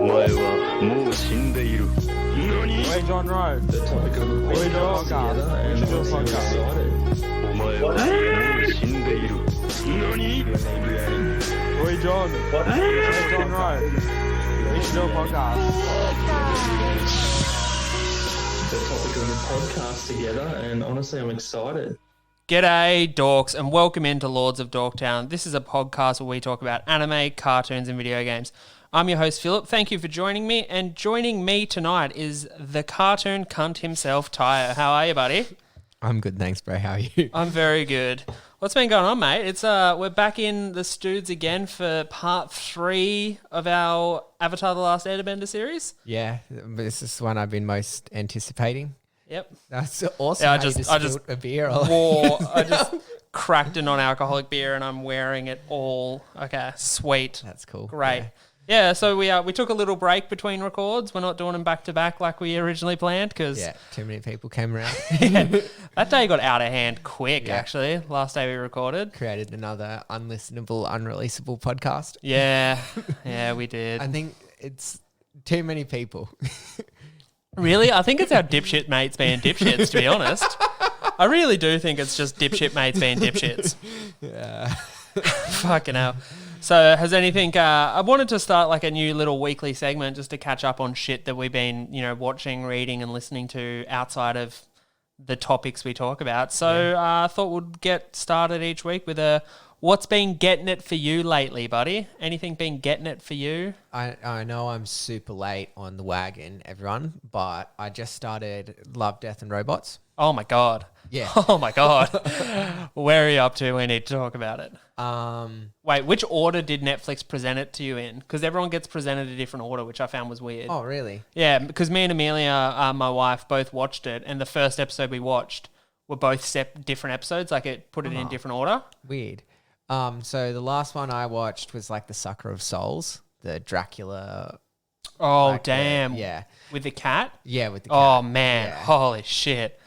前はもう死んでいる。何？ Hey, John Rowe. The topic of the We do a podcast podcast. together, We should do a and I'm podcast. excited. お前はもう死んでいる。何？ Hey, John. Hey, John Rowe. We should do a podcast. The topic of the podcast together, and honestly, I'm excited. G'day, dorks, and welcome into Lords of Dorktown. This is a podcast where we talk about anime, cartoons, and video games. I'm your host, Philip. Thank you for joining me. And joining me tonight is the cartoon cunt himself, Tyre. How are you, buddy? I'm good, thanks, bro. How are you? I'm very good. What's been going on, mate? It's we're back in the studs again for part 3 of our Avatar: The Last Airbender series. Yeah, this is one I've been most anticipating. Yep. That's awesome. Yeah, I just a beer. I just cracked a non-alcoholic beer and I'm wearing it all. Okay, sweet. That's cool. Great. Yeah, so we took a little break between records. We're not doing them back to back like we originally planned because Yeah, too many people came around. that day got out of hand quick. Yeah. Actually, last day we recorded. Created another unlistenable, unreleasable podcast. Yeah, we did. I think it's too many people. Really, I think it's our dipshit mates being dipshits. To be honest, I really do think it's just dipshit mates being dipshits. Yeah. Fucking hell. So has anything, I wanted to start like a new little weekly segment just to catch up on shit that we've been, watching, reading and listening to outside of the topics we talk about. So I thought we'd get started each week with a what's been getting it for you lately, buddy? Anything been getting it for you? I know I'm super late on the wagon, everyone, but I just started Love, Death and Robots. Oh my God. Yeah. Oh my God. Where are you up to? We need to talk about it. Wait, which order did Netflix present it to you in? Because everyone gets presented a different order, which I found was weird. Oh, really? Yeah, because me and Amelia, my wife, both watched it, and the first episode we watched were both different episodes. Like it put it in different order. Weird. So the last one I watched was like the Sucker of Souls, the Dracula. Oh, like damn. yeah. With the cat? Yeah, with the cat. Oh, man. Yeah. Holy shit.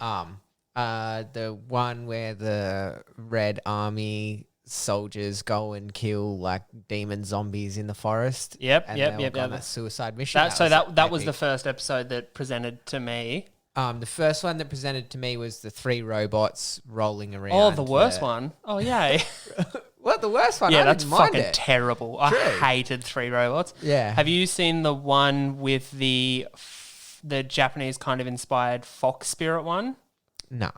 The one where the Red Army soldiers go and kill like demon zombies in the forest. Yep. And they all go on a suicide mission. That was the first episode that presented to me. The first one that presented to me was the 3 robots rolling around. Oh, the worst one. Oh, yay. What, the worst one? Yeah, I that's didn't mind fucking it. terrible. True. I hated 3 robots. Yeah. Have you seen the one with the Japanese kind of inspired fox spirit one? No.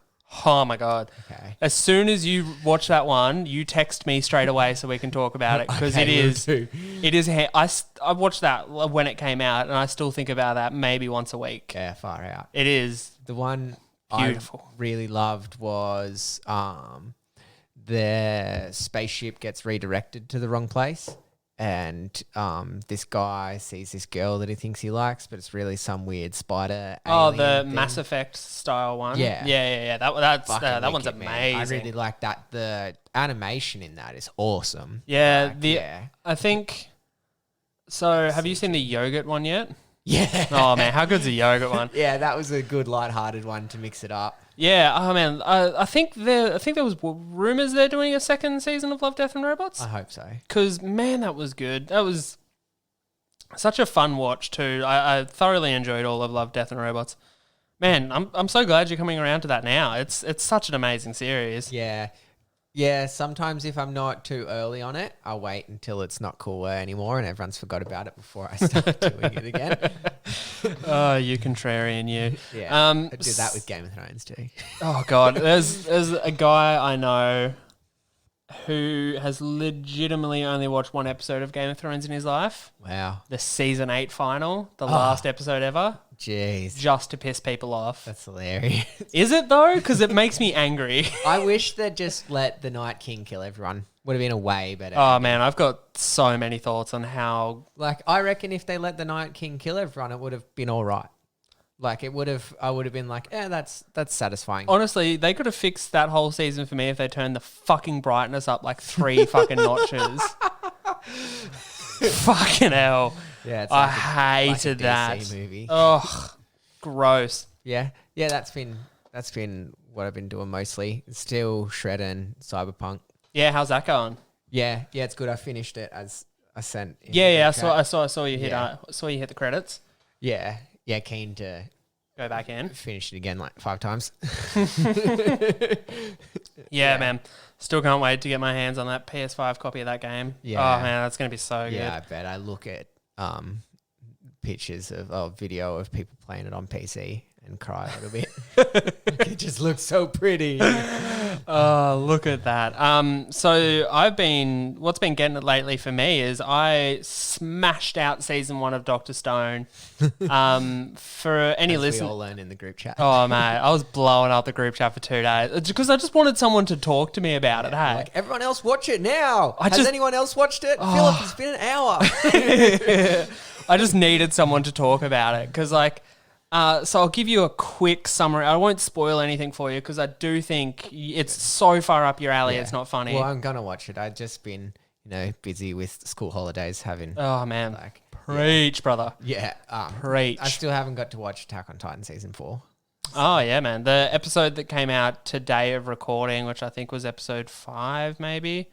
Oh my God. Okay. As soon as you watch that one, you text me straight away so we can talk about it because Okay, will do. it is, I watched that when it came out and I still think about that maybe once a week. Yeah, far out. It is. The one Beautiful. I really loved was the spaceship gets redirected to the wrong place, and this guy sees this girl that he thinks he likes, but it's really some weird spider. Oh, the alien thing. Mass Effect style one. Yeah. Yeah. Fucking That one's wicked, man. amazing. I really like that. The animation in that is awesome. Yeah, Like, I think. So, have you seen the yogurt one yet? yeah. Oh man, how good's the yogurt one? Yeah, that was a good lighthearted one to mix it up. Yeah, oh man, I think there was rumors they're doing a second season of Love, Death and Robots. I hope so. Because man, that was good. That was such a fun watch too. I thoroughly enjoyed all of Love, Death and Robots. Man, I'm so glad you're coming around to that now. It's such an amazing series. Yeah. Yeah, sometimes if I'm not too early on it, I'll wait until it's not cool anymore and everyone's forgot about it before I start doing it again. Oh, you contrarian, you. Yeah, I do that with Game of Thrones too. Oh God, there's a guy I know who has legitimately only watched one episode of Game of Thrones in his life. Wow. The season 8 final, the last episode ever, Jeez. just to piss people off. That's hilarious. Is it though? Because it makes me angry. I wish they'd just let the Night King kill everyone. Would have been a way better. Oh man, I've got so many thoughts on how. Like, I reckon if they let the Night King kill everyone, it would have been all right. Like, I would have been like, yeah, that's satisfying. Honestly, they could have fixed that whole season for me if they turned the fucking brightness up like 3 fucking notches. Fucking hell. Yeah, it's I like hated like a that. DC movie. Ugh, gross. Yeah, that's been what I've been doing mostly. Still shredding Cyberpunk. Yeah, how's that going? Yeah, it's good. I finished it as I sent. in Yeah, the yeah. chat. I saw you hit. Yeah. Saw you hit the credits. Yeah, keen to Go back in. finish it again like 5 times. Yeah, man. Still can't wait to get my hands on that PS5 copy of that game. Yeah. Oh man, that's gonna be so good. Yeah, I bet. I look at pictures of video of people playing it on PC and cry a little bit. It just looks so pretty. Oh, look at that. So what's been getting it lately for me is I smashed out season 1 of Dr. Stone. For any As we listeners. all learn in the group chat. Oh, mate, I was blowing up the group chat for 2 days because I just wanted someone to talk to me about it. Hey, Like, everyone else watch it now. Has just- anyone else watched it? Philip, it's been an hour. I just needed someone to talk about it because, like, so I'll give you a quick summary. I won't spoil anything for you because I do think it's so far up your alley. Yeah. It's not funny. Well, I'm gonna watch it. I've just been, busy with school holidays, having Oh man, like preach, brother. yeah. Preach. I still haven't got to watch Attack on Titan season 4. Oh yeah, man. The episode that came out today of recording, which I think was episode 5, maybe,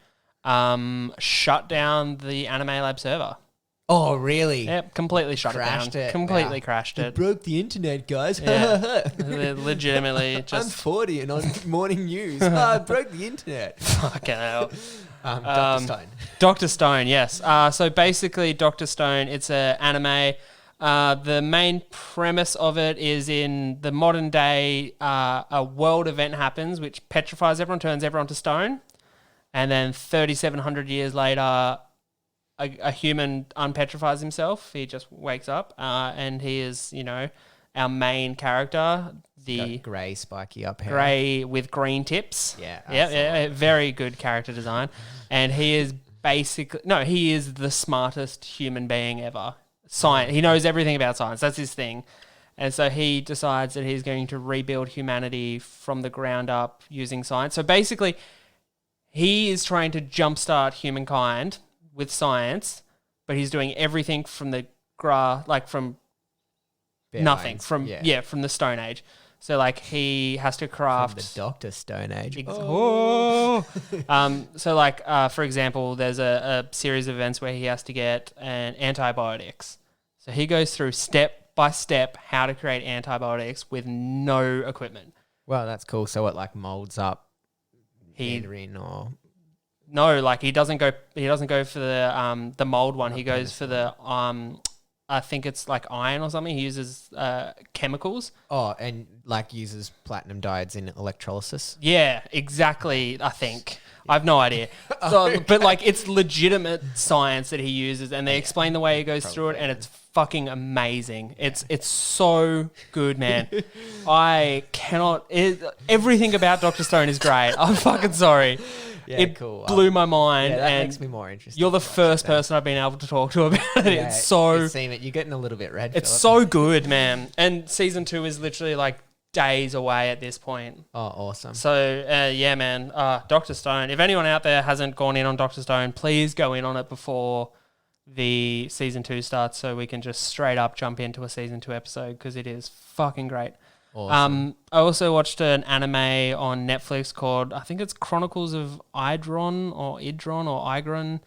shut down the Anime Lab server. Oh, really? Yep, completely shut Crashed it down. it. Completely Wow. crashed it. Broke the internet, guys. Yeah. They're legitimately I'm just 40 and on morning news. I broke the internet. fucking hell. Dr. Stone. Dr. Stone, yes. So basically, Dr. Stone, it's an anime. The main premise of it is in the modern day, a world event happens which petrifies everyone, turns everyone to stone. And then 3,700 years later, a human unpetrifies himself. He just wakes up and he is, our main character. The Got grey spiky up hair. grey with green tips. Yeah, I Yeah, saw yeah, very good character design. And he is he is the smartest human being ever. Science. He knows everything about science. That's his thing. And so he decides that he's going to rebuild humanity from the ground up using science. So basically, he is trying to jumpstart humankind with science, but he's doing everything from the from Bare nothing, bones. from the Stone Age. So like he has to From craft the Dr. Stone Age. So like for example, there's a series of events where he has to get antibiotics. So he goes through step by step how to create antibiotics with no equipment. Well, that's cool. So it like molds up He Mandarin or no, like he doesn't go for the mold one. He goes for the I think it's like iron or something. He uses chemicals. and like uses platinum diodes in electrolysis. Yeah, exactly. I think I have no idea. So, but like it's legitimate science that he uses, and they explain the way he goes through it, and it's fucking amazing. It's so good, man. I cannot. Everything about Dr. Stone is great. I'm fucking sorry. Yeah, it cool. blew my mind, Yeah, that and makes me more interested. you're the to watch first it then. person I've been able to talk to about it. Yeah, It's so you seem it. You're getting a little bit red. it's Philip. so good, man. And season 2 is literally like days away at this point. Oh, awesome. So yeah, man. Dr. Stone. If anyone out there hasn't gone in on Dr. Stone, please go in on it before the season 2 starts, so we can just straight up jump into a season 2 episode because it is fucking great. Awesome. I also watched an anime on Netflix called, I think it's Chronicles of Idron or Igron.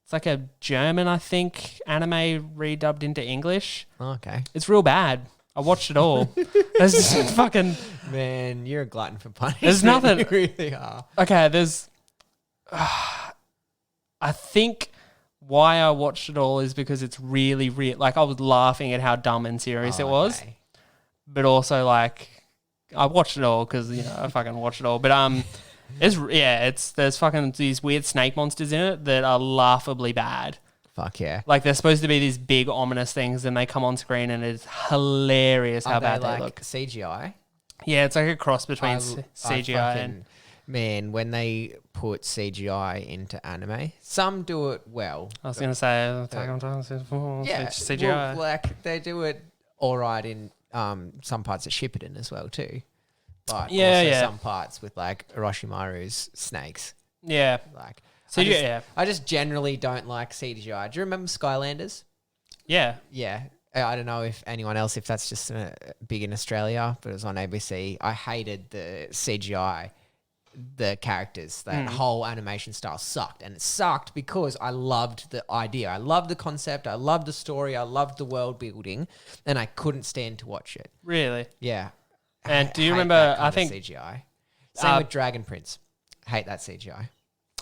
It's like a German, I think, anime redubbed into English. Okay. It's real bad. I watched it all. It's just fucking Man, you're a glutton for punishment. There's nothing- You really are. okay. There's, I think why I watched it all is because it's really real. Like I was laughing at how dumb and serious it was, Okay. but also like I watched it all because I fucking watched it all. But there's fucking these weird snake monsters in it that are laughably bad. Fuck yeah. Like they're supposed to be these big ominous things, and they come on screen, and it's hilarious how Are bad like they look. CGI? Yeah, it's like a cross between I CGI and. Man, when they put CGI into anime, some do it well. I was gonna say Attack on Titan season 4. Yeah, CGI. well, like they do it all right in some parts of Shippuden as well too. But Yeah, also yeah. some parts with like Orochimaru's snakes. Yeah, Like CGI. I just generally don't like CGI. Do you remember Skylanders? Yeah. Yeah. I don't know if anyone else, if that's just big in Australia, but it was on ABC. I hated the CGI the characters. That whole animation style sucked, and it sucked because I loved the idea, I loved the concept, I loved the story, I loved the world building, and I couldn't stand to watch it. Really? Yeah. And do you Hate remember? that kind I of think CGI. Same with Dragon Prince. Hate that CGI.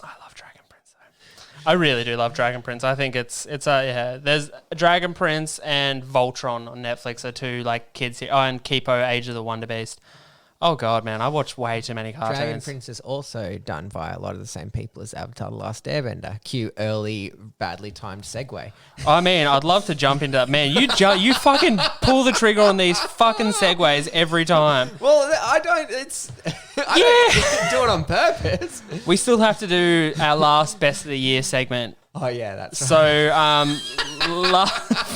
I love Dragon Prince though. I really do love Dragon Prince. I think it's yeah. There's Dragon Prince and Voltron on Netflix are two like kids here. Oh, and Kipo, Age of the Wonder Beast. Oh god, man, I watch way too many cartoons. Dragon Prince is also done by a lot of the same people as Avatar: The Last Airbender. Cue early, badly timed segue. I mean, I'd love to jump into that. Man, you fucking pull the trigger on these fucking segues every time. Well, I don't. It's I don't do it on purpose. We still have to do our last best of the year segment. Oh yeah, that's right. So,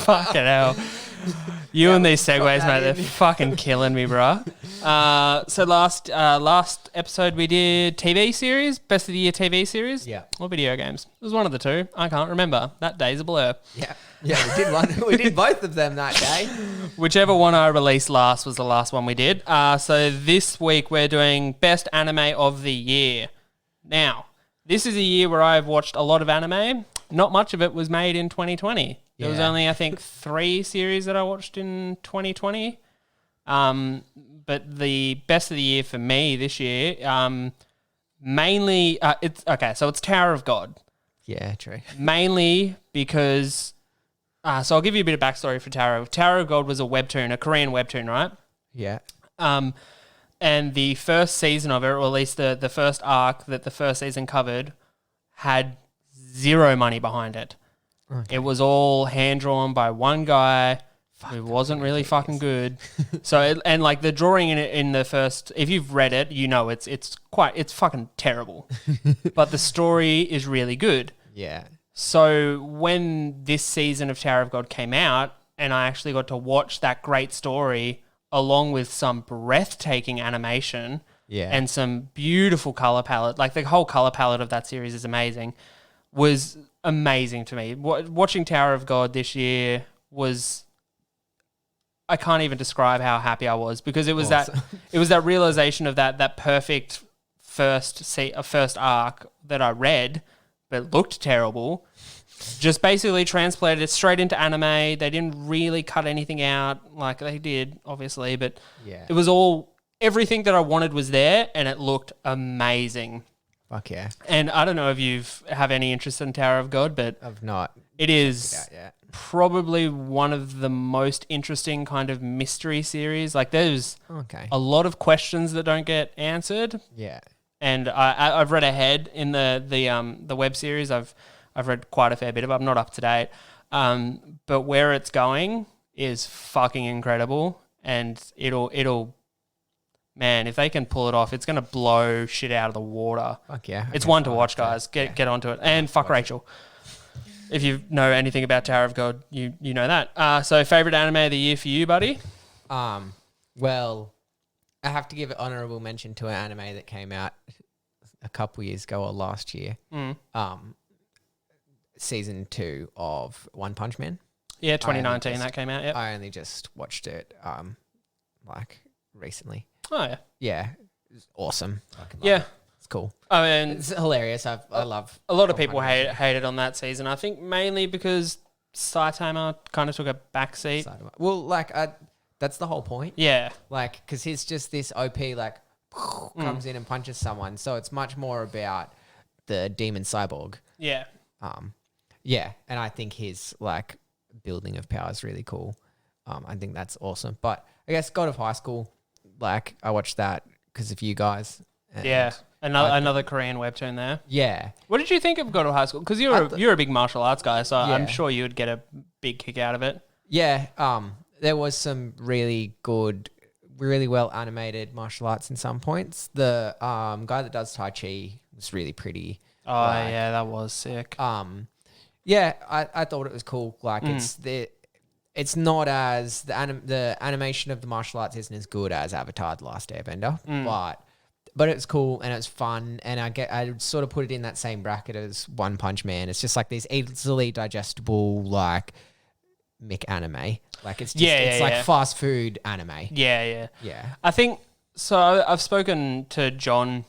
fucking hell. You and these segues, mate, they're fucking killing me, bro. So last episode we did TV series, best of the year TV series. Yeah. Or video games. It was one of the two. I can't remember. That day's a blur. Yeah, we did one. We did both of them that day. Whichever one I released last was the last one we did. So this week we're doing best anime of the year. Now, this is a year where I've watched a lot of anime. Not much of it was made in 2020. There was only, I think, 3 series that I watched in 2020. But the best of the year for me this year, mainly, it's Tower of God. Yeah, true. Mainly because, so I'll give you a bit of backstory for Tower. Tower of God was a webtoon, a Korean webtoon, right? Yeah. And the first season of it, or at least the first arc that the first season covered, had zero money behind it. Okay. It was all hand-drawn by one guy who wasn't really fucking good. So, like the drawing in it in the first, if you've read it, you know it's fucking terrible. But the story is really good. Yeah. So when this season of Tower of God came out, and I actually got to watch that great story along with some breathtaking animation and some beautiful color palette, like the whole color palette of that series is amazing, was amazing to me. Watching Tower of God this year was, I can't even describe how happy I was, because it was that realization of that perfect first arc that I read but looked terrible. Just basically translated it straight into anime. They didn't really cut anything out like they did, obviously, but it was all, everything that I wanted was there, and it looked amazing. Fuck yeah. And I don't know if you have any interest in Tower of God, but I've not. It is probably one of the most interesting kind of mystery series. Like there's a lot of questions that don't get answered. Yeah. And I've read ahead in the web series. I've read quite a fair bit of it. I'm not up to date. But where it's going is fucking incredible, and it'll man, if they can pull it off, it's going to blow shit out of the water. Fuck yeah. It's one to watch, guys. Get onto it. And fuck Rachel. If you know anything about Tower of God, you know that. So favourite anime of the year for you, buddy? Well, I have to give an honourable mention to an anime that came out a couple years ago or last year. Season 2 of One Punch Man. Yeah, 2019 that came out, yeah. I only just watched it like recently. Oh, yeah. Yeah. It's awesome. Yeah. It's cool. I mean, it's hilarious. I love. A lot of people hated on that season. I think mainly because Saitama kind of took a backseat. Well, like that's the whole point. Yeah. Like, because he's just this OP, like comes in and punches someone. So it's much more about the demon cyborg. Yeah. Yeah, and I think his like building of power is really cool. I think that's awesome. But I guess God of High School, like I watched that because of you guys. Yeah, another Korean webtoon there. Yeah. What did you think of God of High School? Because you're a big martial arts guy, so I'm sure you would get a big kick out of it. Yeah. There was some really good, really well animated martial arts in some points. The guy that does Tai Chi was really pretty. Oh yeah, that was sick. Yeah, I thought it was cool. Like it's not as the animation of the martial arts isn't as good as Avatar: The Last Airbender, but it's cool and it's fun, and I sort of put it in that same bracket as One Punch Man. It's just like these easily digestible like Mick anime. Like it's just like fast food anime. Yeah. I think so. I've spoken to John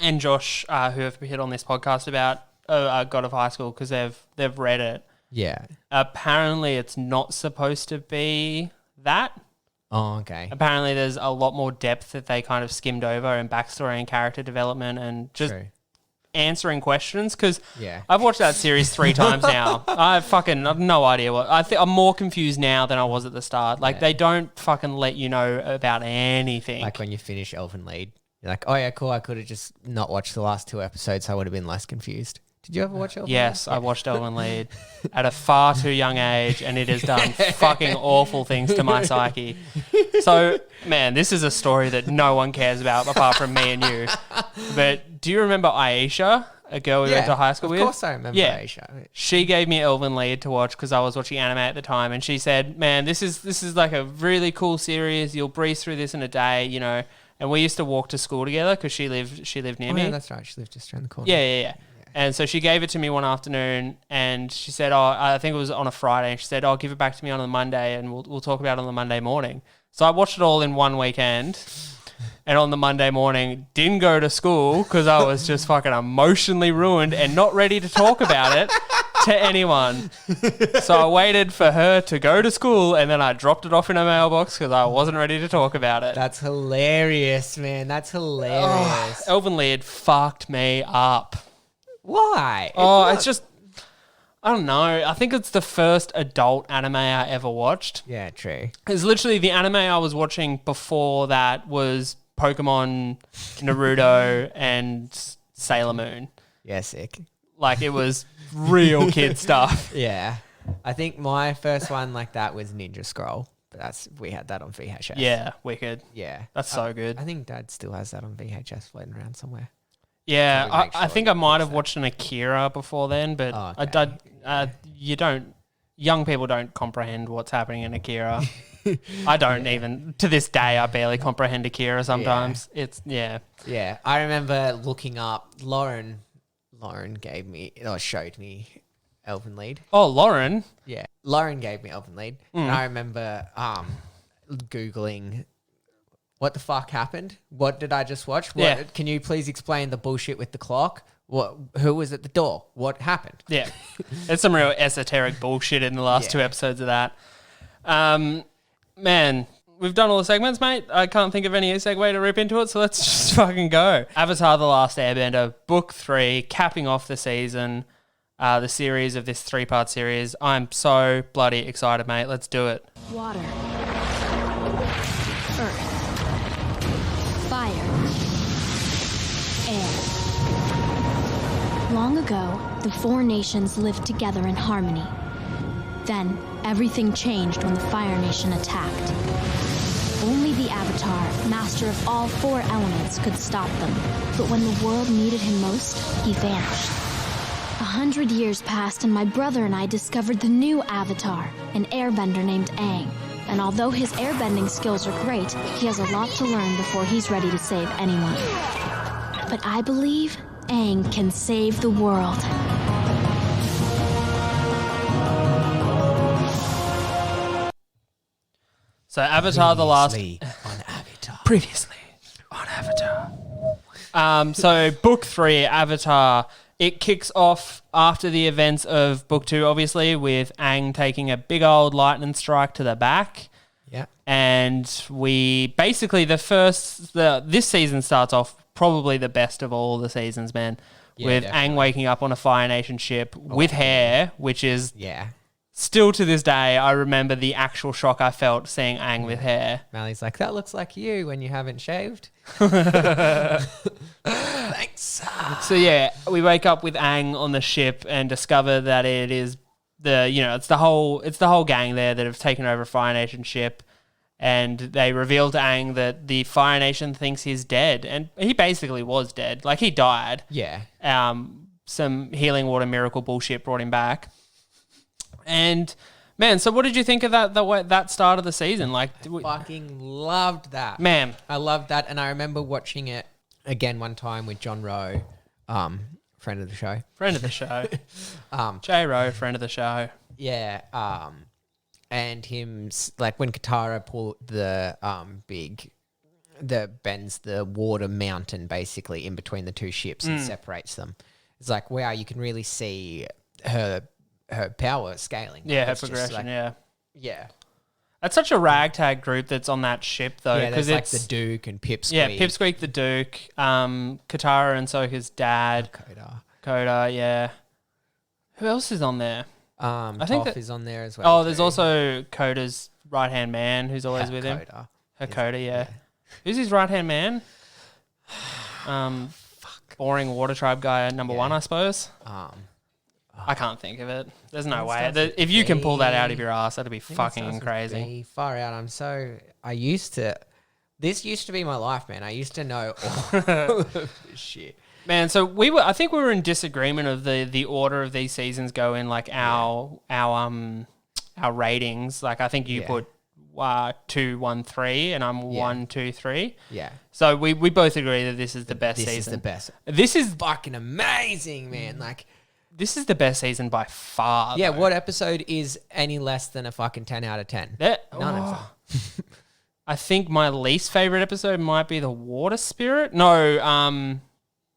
and Josh, who have hit on this podcast about God of High School, because they've read it. Yeah. Apparently, it's not supposed to be that. Oh, okay. Apparently, there's a lot more depth that they kind of skimmed over, and backstory and character development, and just True. answering questions. Because Yeah. I've watched that series 3 times now. I've no idea what. I'm more confused now than I was at the start. Like, they don't fucking let you know about anything. Like when you finish Elven Lead, you're like, oh yeah, cool. I could have just not watched the last 2 episodes. So I would have been less confused. Did you ever watch Elven Yes, Lead? I watched Elven Lead at a far too young age, and it has done fucking awful things to my psyche. So, man, this is a story that no one cares about apart from me and you. But do you remember Aisha, a girl we went to high school with? Of course I remember Aisha. She gave me Elven Lead to watch because I was watching anime at the time, and she said, man, this is like a really cool series. You'll breeze through this in a day, you know. And we used to walk to school together because she lived near me. Yeah, that's right. She lived just around the corner. Yeah. And so she gave it to me one afternoon, and she said, "Oh, I think it was on a Friday." And she said, "Oh, give it back to me on the Monday, and we'll talk about it on the Monday morning." So I watched it all in one weekend, and on the Monday morning, didn't go to school because I was just fucking emotionally ruined and not ready to talk about it to anyone. So I waited for her to go to school, and then I dropped it off in a mailbox because I wasn't ready to talk about it. That's hilarious, man. That's hilarious. Elven Lead fucked me up. Why? It's just, I don't know. I think it's the first adult anime I ever watched. Yeah, true. It's literally the anime I was watching before that was Pokemon, Naruto, and Sailor Moon. Yeah, sick. Like, it was real kid stuff. Yeah. I think my first one like that was Ninja Scroll. But we had that on VHS. Yeah, wicked. Yeah. That's so good. I think Dad still has that on VHS floating around somewhere. Yeah, Probably make I sure think you I might watch have that. watched an Akira before then, but okay. Young people don't comprehend what's happening in Akira. I don't even, to this day, I barely comprehend Akira sometimes. Yeah. Yeah. I remember looking up, Lauren showed me Elven Lead. Oh, Lauren. Yeah. Lauren gave me Elven Lead. And I remember Googling what the fuck happened? What did I just watch? Yeah. Can you please explain the bullshit with the clock? Who was at the door? What happened? Yeah. There's some real esoteric bullshit in the last 2 episodes of that. Man, we've done all the segments, mate. I can't think of any segue to rip into it, so let's just fucking go. Avatar: The Last Airbender, Book 3, capping off the season, the series of this 3-part series. I'm so bloody excited, mate. Let's do it. Water. Earth. Fire. Air. Long ago, the 4 nations lived together in harmony. Then, everything changed when the Fire Nation attacked. Only the Avatar, master of all 4 elements, could stop them. But when the world needed him most, he vanished. 100 years passed, and my brother and I discovered the new Avatar, an airbender named Aang. And although his airbending skills are great, he has a lot to learn before he's ready to save anyone. But I believe Aang can save the world. So Avatar: The Last... on Avatar. Previously on Avatar. So Book 3, Avatar, it kicks off after the events of Book 2, obviously, with Aang taking a big old lightning strike to the back. Yeah. And we basically, this season starts off probably the best of all the seasons, man. Yeah, with definitely. Aang waking up on a Fire Nation ship with hair, which is Yeah. still to this day, I remember the actual shock I felt seeing Aang with hair. Mally's like, that looks like you when you haven't shaved. Thanks. So yeah, we wake up with Aang on the ship and discover that it is it's the whole gang there that have taken over Fire Nation ship, and they reveal to Aang that the Fire Nation thinks he's dead, and he basically was dead. Like, he died. Yeah. Some healing water miracle bullshit brought him back. And man, so what did you think of that start of the season? Like, Fucking loved that. man, I loved that, and I remember watching it again one time with John Rowe, friend of the show. friend of the show, J Rowe, friend of the show. Yeah, and him like when Katara pulled the big that bends the water mountain basically in between the two ships and separates them. It's like, wow, you can really see her power scaling. Yeah, her It's just progression. like- yeah, yeah. that's such a ragtag group that's on that ship though. Yeah, there's like it's the Duke and Pipsqueak. yeah, Pipsqueak, the Duke, Katara and Soka's dad, Koda. Yeah, who else is on there? I think Toph that- is on there as well. Oh, there's too. also Koda's right hand man who's always with him. Hakoda. Hakoda, yeah. Who's his right hand man? Boring water tribe guy number one, I suppose. I can't think of it. There's no way. starts with If you can pull that out of B. your ass, that'd be fucking crazy. Far out. This used to be my life, man. I used to know all of this shit. Man, so I think we were in disagreement of the order of these seasons go in like our ratings. Like I think you put 2, 1, 3, and I'm 1, 2, 3. Yeah. So we both agree that this is the best season. This is the best. This is Fucking amazing, man. Like, this is the best season by far. yeah, though. what episode is any less than a fucking 10 out of 10? That, None of them. I think my least favorite episode might be the Water Spirit. No,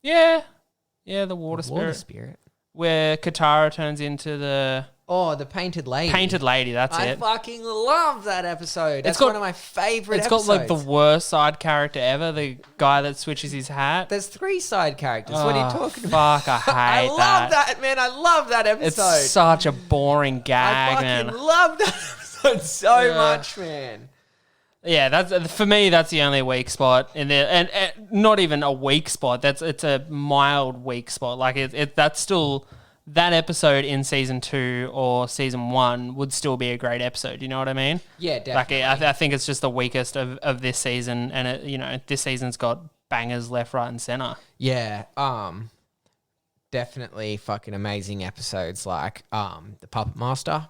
the Water Spirit. Water Spirit. Where Katara turns into the Oh, the Painted Lady. Painted Lady, that's I it. fucking love that episode. That's got- one of my favorite It's episodes. got like the worst side character ever, the guy that switches his hat. There's 3 side characters. What are you talking about? Fuck, I hate I love that, man. I love that It's episode. such a boring I gag, fucking man. love that episode so Yeah. much, man. Yeah, that's for me. That's the only weak spot in there, and not even a weak spot. It's a mild weak spot. Like that's still that episode in season 2 or season 1 would still be a great episode. You know what I mean? Yeah, definitely. Like I think it's just the weakest of this season, and this season's got bangers left, right, and center. Yeah, definitely fucking amazing episodes like the Puppet Master.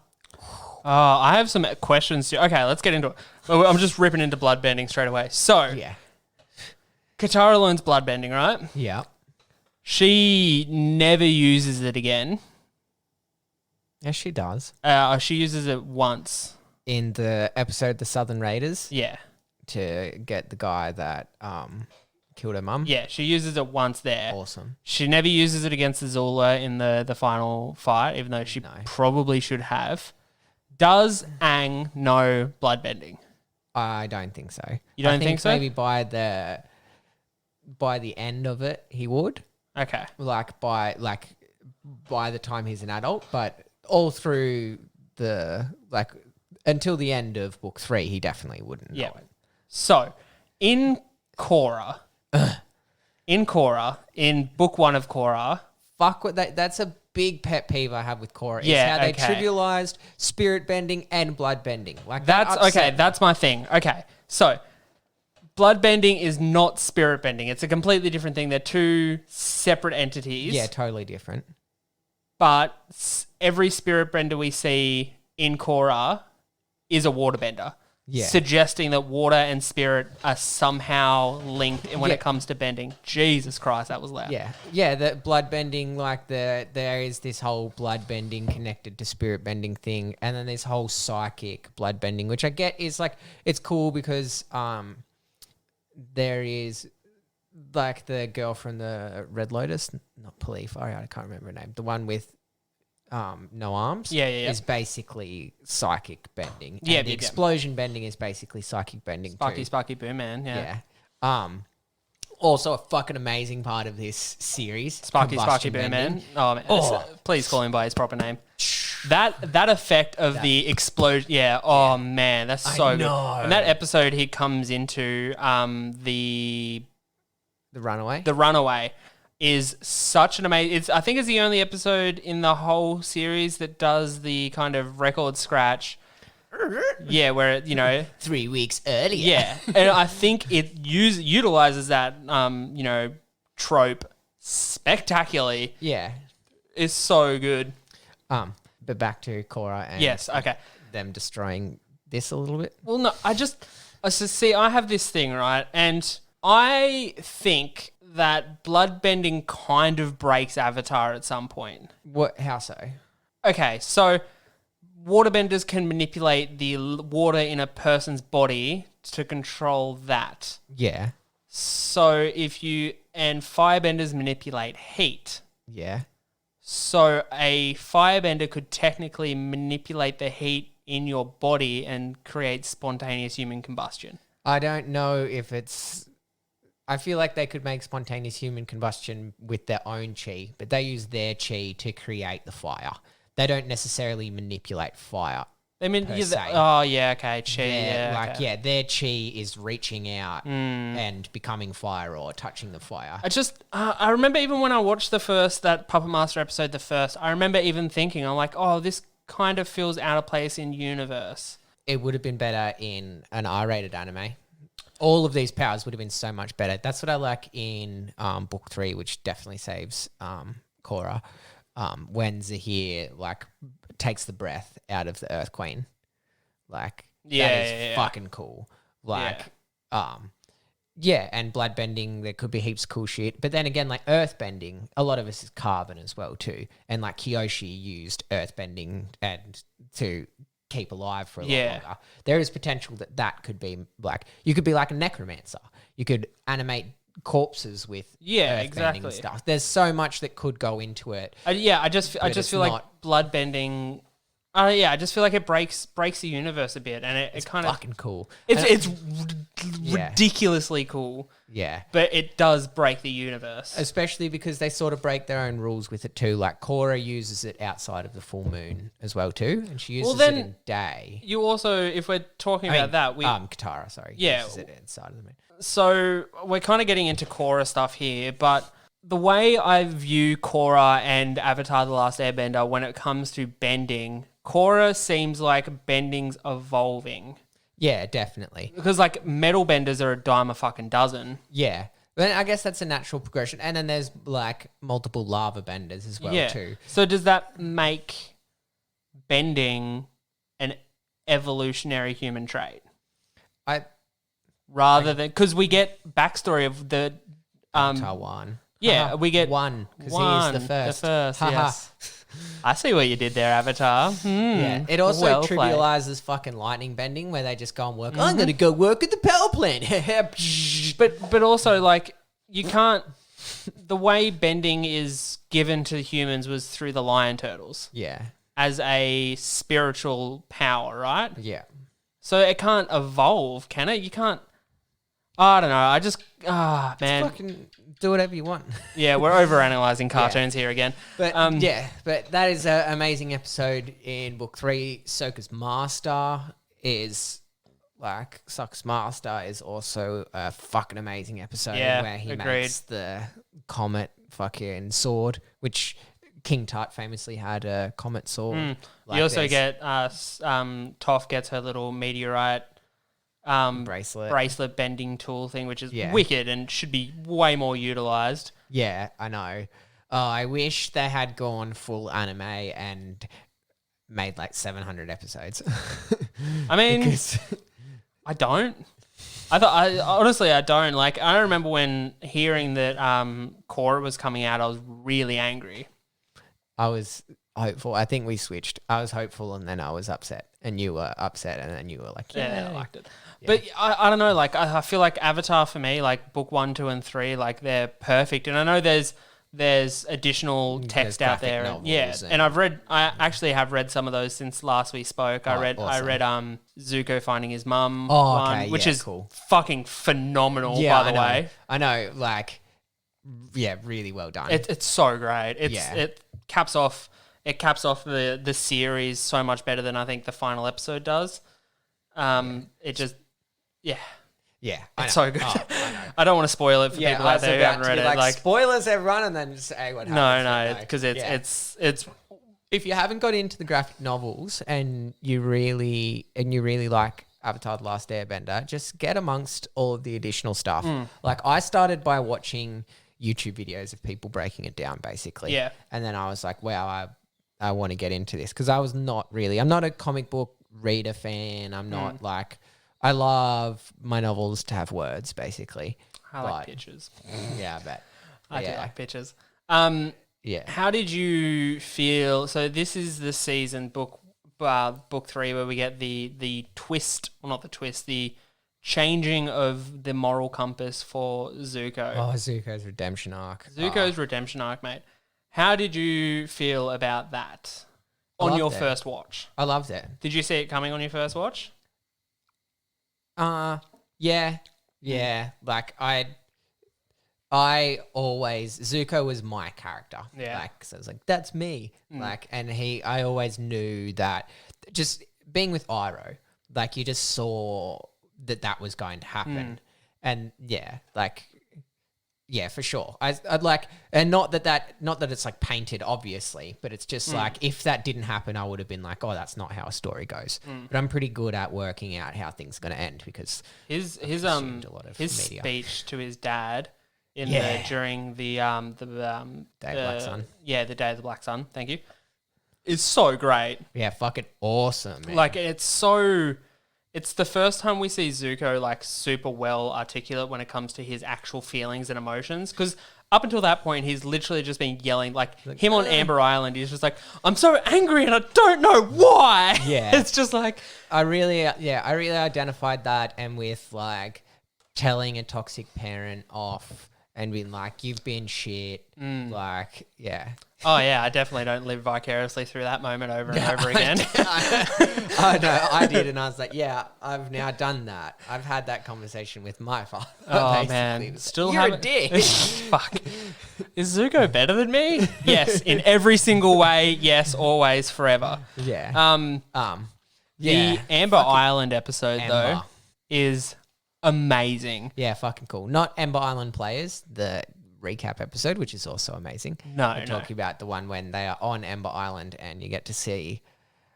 I have some questions. Okay, let's get into it. I'm just ripping into bloodbending straight away. So, Yeah. Katara learns bloodbending, right? Yeah. She never uses it again. Yes, she does. She uses it once. In the episode The Southern Raiders Yeah. to get the guy that killed her mum. Yeah, she uses it once there. Awesome. She never uses it against Azula in the final fight, even though she probably should have. Does Aang know bloodbending? I don't think so. You don't I think so? Maybe by the end of it, he would. Okay. By the time he's an adult, but all through until the end of book 3, he definitely wouldn't know it. So, in Korra, in book 1 of Korra, Fuck what that's a big pet peeve I have with Korra. Yeah, is how they okay. trivialized spirit bending and blood bending. Like that's that okay. That's my thing. Okay, so bloodbending is not spirit bending. It's a completely different thing. They're 2 separate entities. Yeah, totally different. But every spirit bender we see in Korra is a waterbender. Yeah. Suggesting that water and spirit are somehow linked when Yeah. it comes to bending. Jesus Christ, that was loud. Yeah, yeah. The blood bending, there is this whole blood bending connected to spirit bending thing, and then this whole psychic blood bending, which I get is like it's cool because there is like the girl from the Red Lotus, not Palif, I can't remember her name, the one with no arms. Yeah. Is basically psychic bending. Yeah, and the yeah. explosion bending is basically psychic bending too. Sparky Boom Man. Yeah. Also a fucking amazing part of this series. Sparky combustion Boom bending. Man. Oh man, please call him by his proper name. That effect of the explosion. Yeah. Oh man, that's so good. And that episode he comes into the Runaway is such an amazing. I think it's the only episode in the whole series that does the kind of record scratch. Yeah, where it, 3 weeks earlier. Yeah, and I think it utilizes that trope spectacularly. Yeah. It's so good. But back to Korra and Yes, okay. them destroying this a little bit. Well, no, I have this thing, right? And I think that bloodbending kind of breaks Avatar at some point. How so? Okay, so waterbenders can manipulate the water in a person's body to control that. Yeah. So and firebenders manipulate heat. Yeah. So a firebender could technically manipulate the heat in your body and create spontaneous human combustion. I don't know if it's... I feel like they could make spontaneous human combustion with their own chi, but they use their chi to create the fire. They don't necessarily manipulate fire. I mean, per se. oh yeah, okay, chi, Their chi is reaching out and becoming fire or touching the fire. I remember even when I watched that Puppet Master episode, I remember even thinking, I'm like, oh, this kind of feels out of place in universe. It would have been better in an R-rated anime. All of these powers would have been so much better. That's what I like in book 3, which definitely saves Korra. When Zahir takes the breath out of the Earth Queen, that is fucking cool. And bloodbending, there could be heaps of cool shit. But then again, earthbending, a lot of us is carbon as well too. And Kyoshi used earthbending and to keep alive for a lot longer. There is potential that could be you could be like a necromancer. You could animate corpses with earthbending stuff. There's so much that could go into it. I just feel like bloodbending. I just feel like it breaks the universe a bit, and it's kind of fucking cool. It's ridiculously cool. Yeah, but it does break the universe, especially because they sort of break their own rules with it too. Like Korra uses it outside of the full moon as well too, and she uses it in day. You also, if we're talking about that, Katara, sorry, uses it inside of the moon. So we're kind of getting into Korra stuff here, but the way I view Korra and Avatar: The Last Airbender when it comes to bending, Korra seems like bending's evolving. Yeah, definitely. Because metal benders are a dime a fucking dozen. Yeah. But I guess that's a natural progression. And then there's multiple lava benders as well too. So does that make bending an evolutionary human trait? Rather than... Because we get backstory of the... Taiwan. Yeah, we get... One, because he is the first. The first, yes. I see what you did there, Avatar. Yeah. It also trivializes fucking lightning bending where they just go and work. I'm going to go work at the power plant. but also, you can't... The way bending is given to humans was through the lion turtles. Yeah. As a spiritual power, right? Yeah. So it can't evolve, can it? You can't... I don't know. I just... man. Fucking do whatever you want. Yeah, we're overanalyzing cartoons here again. But but that is an amazing episode in book 3. Sokka's master is Sokka's master is also a fucking amazing episode where he makes the comet fucking sword, which King Tut famously had a comet sword. You also get Toph gets her little meteorite bracelet bending tool thing, which is wicked and should be way more utilized. Yeah, I know. I wish they had gone full anime and made 700 episodes. I mean, I don't. Honestly, I don't. I remember when hearing that Korra was coming out, I was really angry. I was hopeful. I think we switched. I was hopeful and then I was upset. And you were upset and then you were like, yeah, I liked it. Yeah. But I don't know, I feel like Avatar for me, book 1, 2, and 3, they're perfect. And I know there's additional text out there. And I actually have read some of those since last we spoke. I read Zuko finding his mum which is cool. Fucking phenomenal, by the way. I know, really well done. It's so great. It caps off the series so much better than I think the final episode does. It just, it's so good. I don't want to spoil it for people out there who haven't read it. Spoilers, everyone, and then just say what happens. No, because it's. If you haven't got into the graphic novels and you really like Avatar: The Last Airbender, just get amongst all of the additional stuff. I started by watching YouTube videos of people breaking it down, basically. Yeah. And then I was like, wow, I want to get into this because I'm not a comic book reader fan. I'm not I love my novels to have words, basically. I like pictures. Yeah, I bet. I do like pictures. Yeah. How did you feel? So this is the season book 3 where we get the twist, well, not the twist, the changing of the moral compass for Zuko. Oh, Zuko's redemption arc. Zuko's redemption arc, mate. How did you feel about that on your first watch? I loved it. Did you see it coming on your first watch? Yeah. Like I always Zuko was my character. Yeah. Like, so I was like, that's me. Like, and I always knew that. Just being with Iroh, like you just saw that was going to happen, and for sure. I'd like, and not that it's like painted obviously, but it's just like if that didn't happen, I would have been like, oh, that's not how a story goes. But I'm pretty good at working out how things are going to end because his consumed a lot of his media. speech to his dad during the Day of the Black Sun. Yeah, the Day of the Black Sun. Thank you. Is so great. Yeah, fucking awesome, man. Like it's the first time we see Zuko like super well articulate when it comes to his actual feelings and emotions. Because up until that point, he's literally just been yelling like him on Amber Island. He's just like, I'm so angry and I don't know why. Yeah. It's just like I really identified that, and with like telling a toxic parent off and being like, you've been shit. Like, yeah. oh yeah, I definitely don't live vicariously through that moment over and over again. I know, I did, and I was like, yeah, I've now done that. I've had that conversation with my father. Oh basically. man, still You're have a dick. Fuck. Is Zuko better than me? Yes, in every single way. Yes, always, forever. Yeah. The Amber Island episode though Amber. is amazing. Yeah, fucking cool. Not Ember Island Players, the recap episode, which is also amazing. No. Talking about the one when they are on Ember Island and you get to see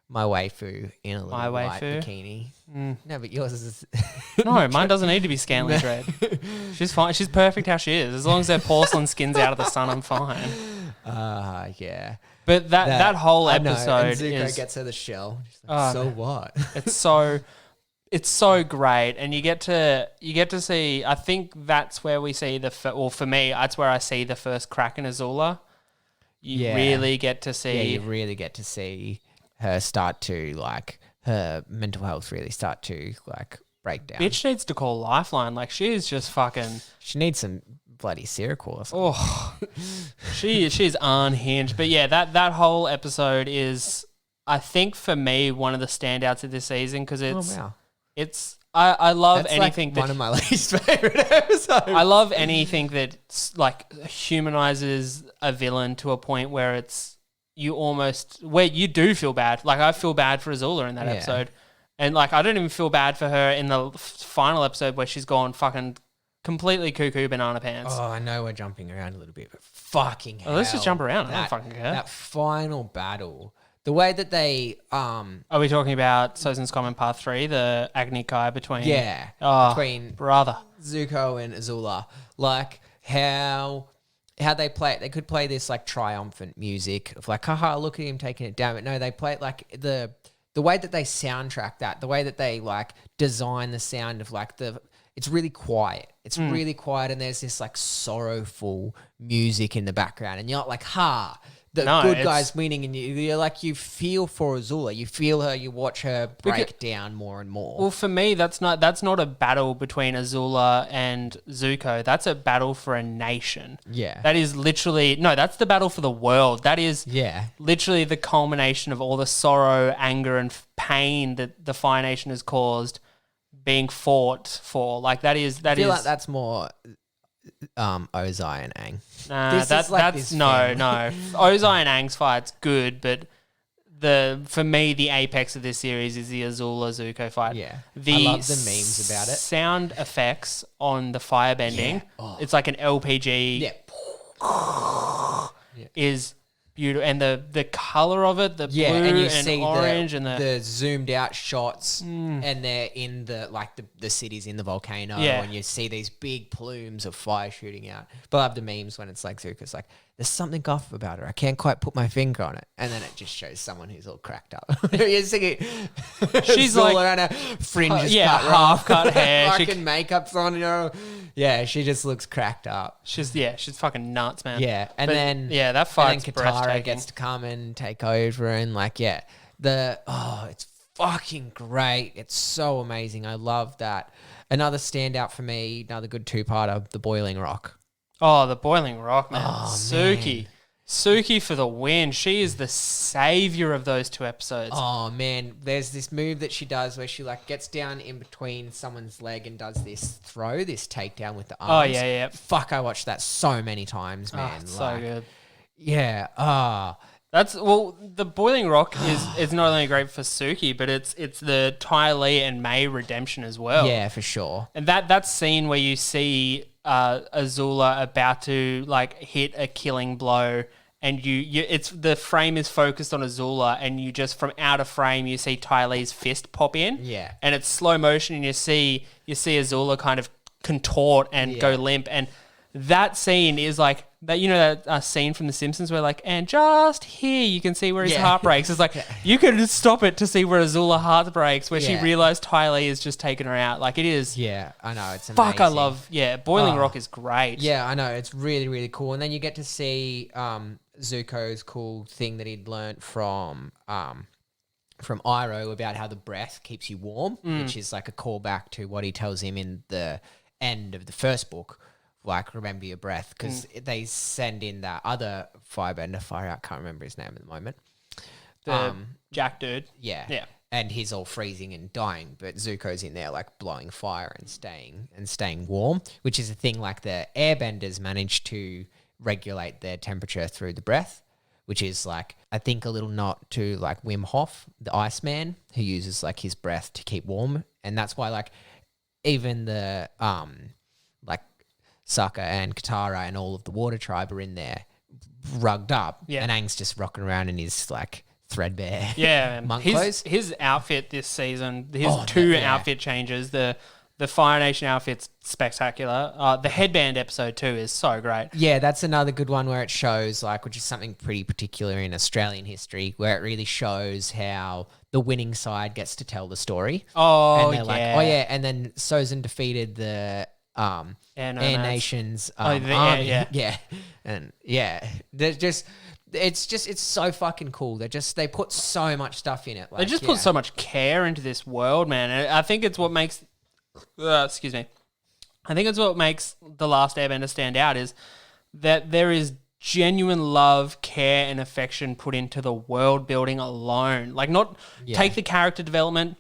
my waifu in a little My white waifu? bikini. No, but yours is... No, mine doesn't need to be scantily red. She's fine. She's perfect how she is. As long as her porcelain skin's out of the sun, I'm fine. Yeah. But that whole I know, episode and Zuko is gets her the shell. She's like, so man. what? it's so great, and you get to see. I think that's where we see for me, that's where I see the first crack in Azula. You really get to see. Yeah, you really get to see her start to like her mental health really start to like break down. Bitch needs to call Lifeline. Like she is just fucking. She needs some bloody Seroquel or something. Oh, she's unhinged. But yeah, that whole episode is, I think for me, one of the standouts of this season because it's I love That's anything like that one of my least favorite episodes. I love anything that like humanizes a villain to a point where where you do feel bad. Like I feel bad for Azula in that episode, and like I don't even feel bad for her in the final episode where she's gone fucking completely cuckoo banana pants. Oh, I know we're jumping around a little bit, but fucking hell. Let's just jump around. I don't fucking care. That final battle, the way that they Are we talking about Sozin's Comment Part 3, the Agni Kai between between brother Zuko and Azula, like how they play it. They could play this like triumphant music of like, haha, look at him taking it down. But no, they play it like the way that they soundtrack that, the way that they like design the sound of like it's really quiet. It's really quiet, and there's this like sorrowful music in the background, and you're not like, the good guy's winning, and you're like, you feel for Azula, you feel her, you watch her break down more and more. Well, for me, that's not a battle between Azula and Zuko. That's a battle for a nation. Yeah. That is literally that's the battle for the world. That is literally the culmination of all the sorrow, anger, and pain that the Fire Nation has caused being fought for. Like that is. I feel like that's more Ozai and Aang. No. Ozai and Aang's fight's good, but for me the apex of this series is the Azula Zuko fight. Yeah, I love the memes about it. Sound effects on the firebending. It's like an LPG. Is beautiful, and the color of it, the blue and you and see orange, and the zoomed out shots, and they're in the cities in the volcano, and you see these big plumes of fire shooting out. But I love the memes when it's like Zuko's like, there's something off about her. I can't quite put my finger on it, and then it just shows someone who's all cracked up. You see it. She's like around her fringes, half cut hair, fucking makeup's on her. Yeah, she just looks cracked up. She's fucking nuts, man. Yeah, and that fight's and then Katara breathtaking. gets to come and take over, and like it's fucking great. It's so amazing. I love that. Another standout for me, another good two-parter, The Boiling Rock. Oh, the Boiling Rock, man. Oh, Suki. man. Suki for the win. She is the savior of those 2 episodes. Oh man, there's this move that she does where she like gets down in between someone's leg and does this takedown with the arms. Oh, yeah. Fuck, I watched that so many times, man. It's so good. Yeah. The Boiling Rock is not only great for Suki, but it's the Ty Lee and May redemption as well. Yeah, for sure. And that scene where you see Azula about to like hit a killing blow, and it's the frame is focused on Azula, and you just from out of frame you see Ty Lee's fist pop in. Yeah. And it's slow motion, and you see Azula kind of contort and go limp, and that scene is like that. You know that scene from The Simpsons where like, and just here you can see where his heart breaks. It's like you could just stop it to see where Azula heart breaks, where she realized Ty Lee has just taken her out. Like it is. Yeah, I know, it's amazing. Fuck, I love. Yeah, Boiling Rock is great. Yeah, I know, it's really, really cool. And then you get to see Zuko's cool thing that he'd learnt from Iroh about how the breath keeps you warm, which is like a callback to what he tells him in the end of the first book. Like, remember your breath, because they send in that other firebender, fire out, can't remember his name at the moment. The Jack dude. Yeah. And he's all freezing and dying, but Zuko's in there like blowing fire and staying warm, which is a thing like the airbenders manage to regulate their temperature through the breath, which is like, I think a little nod to like Wim Hof, the Iceman, who uses like his breath to keep warm. And that's why like even the like Sokka and Katara and all of the Water Tribe are in there rugged up. Yeah. And Aang's just rocking around in his like threadbare monk clothes. His outfit this season, outfit changes, the Fire Nation outfit's spectacular. The headband episode too is so great. Yeah, that's another good one where it shows like, which is something pretty particular in Australian history, where it really shows how the winning side gets to tell the story. Oh, and they're like, oh yeah, and then Sozin defeated the Air Nation's army. Yeah. And yeah, it's so fucking cool. They put so much stuff in it. Like, they just put so much care into this world, man. And I think it's what makes excuse me. I think it's what makes The Last Airbender stand out is that there is genuine love, care, and affection put into the world building alone. Like, not take the character development,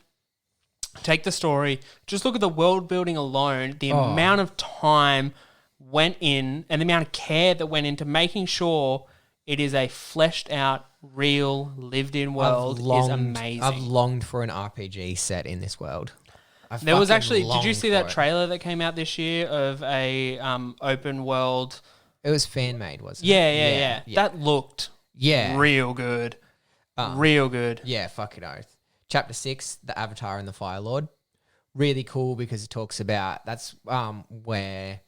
take the story, just look at the world building alone, the amount of time went in and the amount of care that went into making sure it is a fleshed out, real, lived in world is amazing. I've longed for an RPG set in this world. There was actually, did you see that trailer that came out this year of a open world? It was fan made, wasn't it? Yeah. That looked real good. Real good. Yeah, fucking oath. Chapter 6, The Avatar and the Fire Lord. Really cool because it talks about, that's where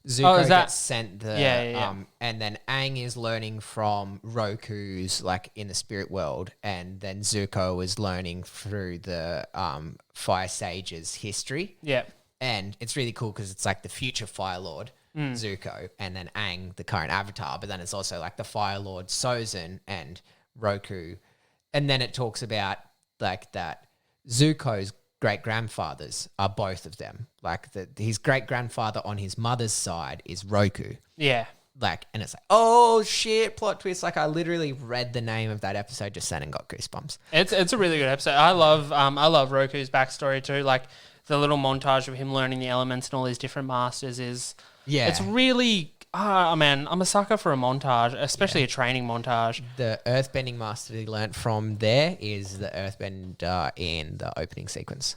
Zuko gets sent and then Aang is learning from Roku's like in the spirit world, and then Zuko is learning through the Fire Sage's history. Yeah. And it's really cool because it's like the future Fire Lord, Zuko, and then Aang, the current Avatar, but then it's also like the Fire Lord Sozin and Roku. And then it talks about like that Zuko's great-grandfathers are both of them. Like his great-grandfather on his mother's side is Roku. Yeah. Like, and it's like, oh shit, plot twist. Like I literally read the name of that episode just then and got goosebumps. It's a really good episode. I love Roku's backstory too. Like the little montage of him learning the elements and all these different masters is, it's really, man, I'm a sucker for a montage, especially a training montage. The earthbending master that he learnt from there is the earthbender in the opening sequence.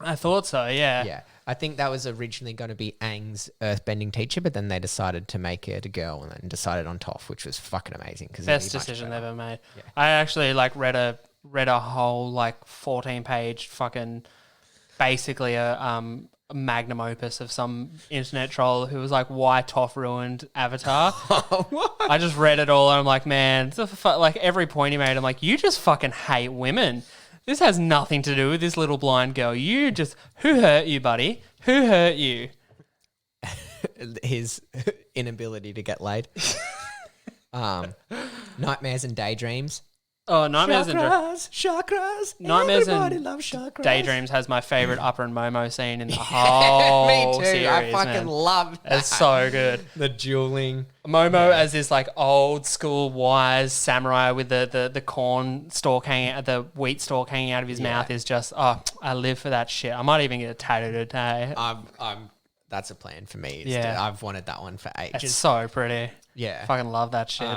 I thought so, yeah. Yeah. I think that was originally going to be Aang's earthbending teacher, but then they decided to make it a girl and then decided on Toph, which was fucking amazing. Best decision they've ever made. Yeah. I actually like read a whole like 14-page fucking basically a magnum opus of some internet troll who was like, why Toph ruined Avatar. I just read it all and I'm like, man, like every point he made, I'm like, you just fucking hate women. This has nothing to do with this little blind girl. Who hurt you, buddy? Who hurt you? His inability to get laid. Nightmares and daydreams. Oh, Nightmares and chakras. Nightmares Everybody and loves chakras. Daydreams has my favorite Upper and Momo scene in the whole Me too. series. I fucking man. love that. It's so good. The dueling. Momo as this like old school wise samurai with the corn stalk hanging out, the wheat stalk hanging out of his mouth is just I live for that shit. I might even get it tattooed today. That's a plan for me. I've wanted that one for ages. It's so pretty. Yeah. Fucking love that shit.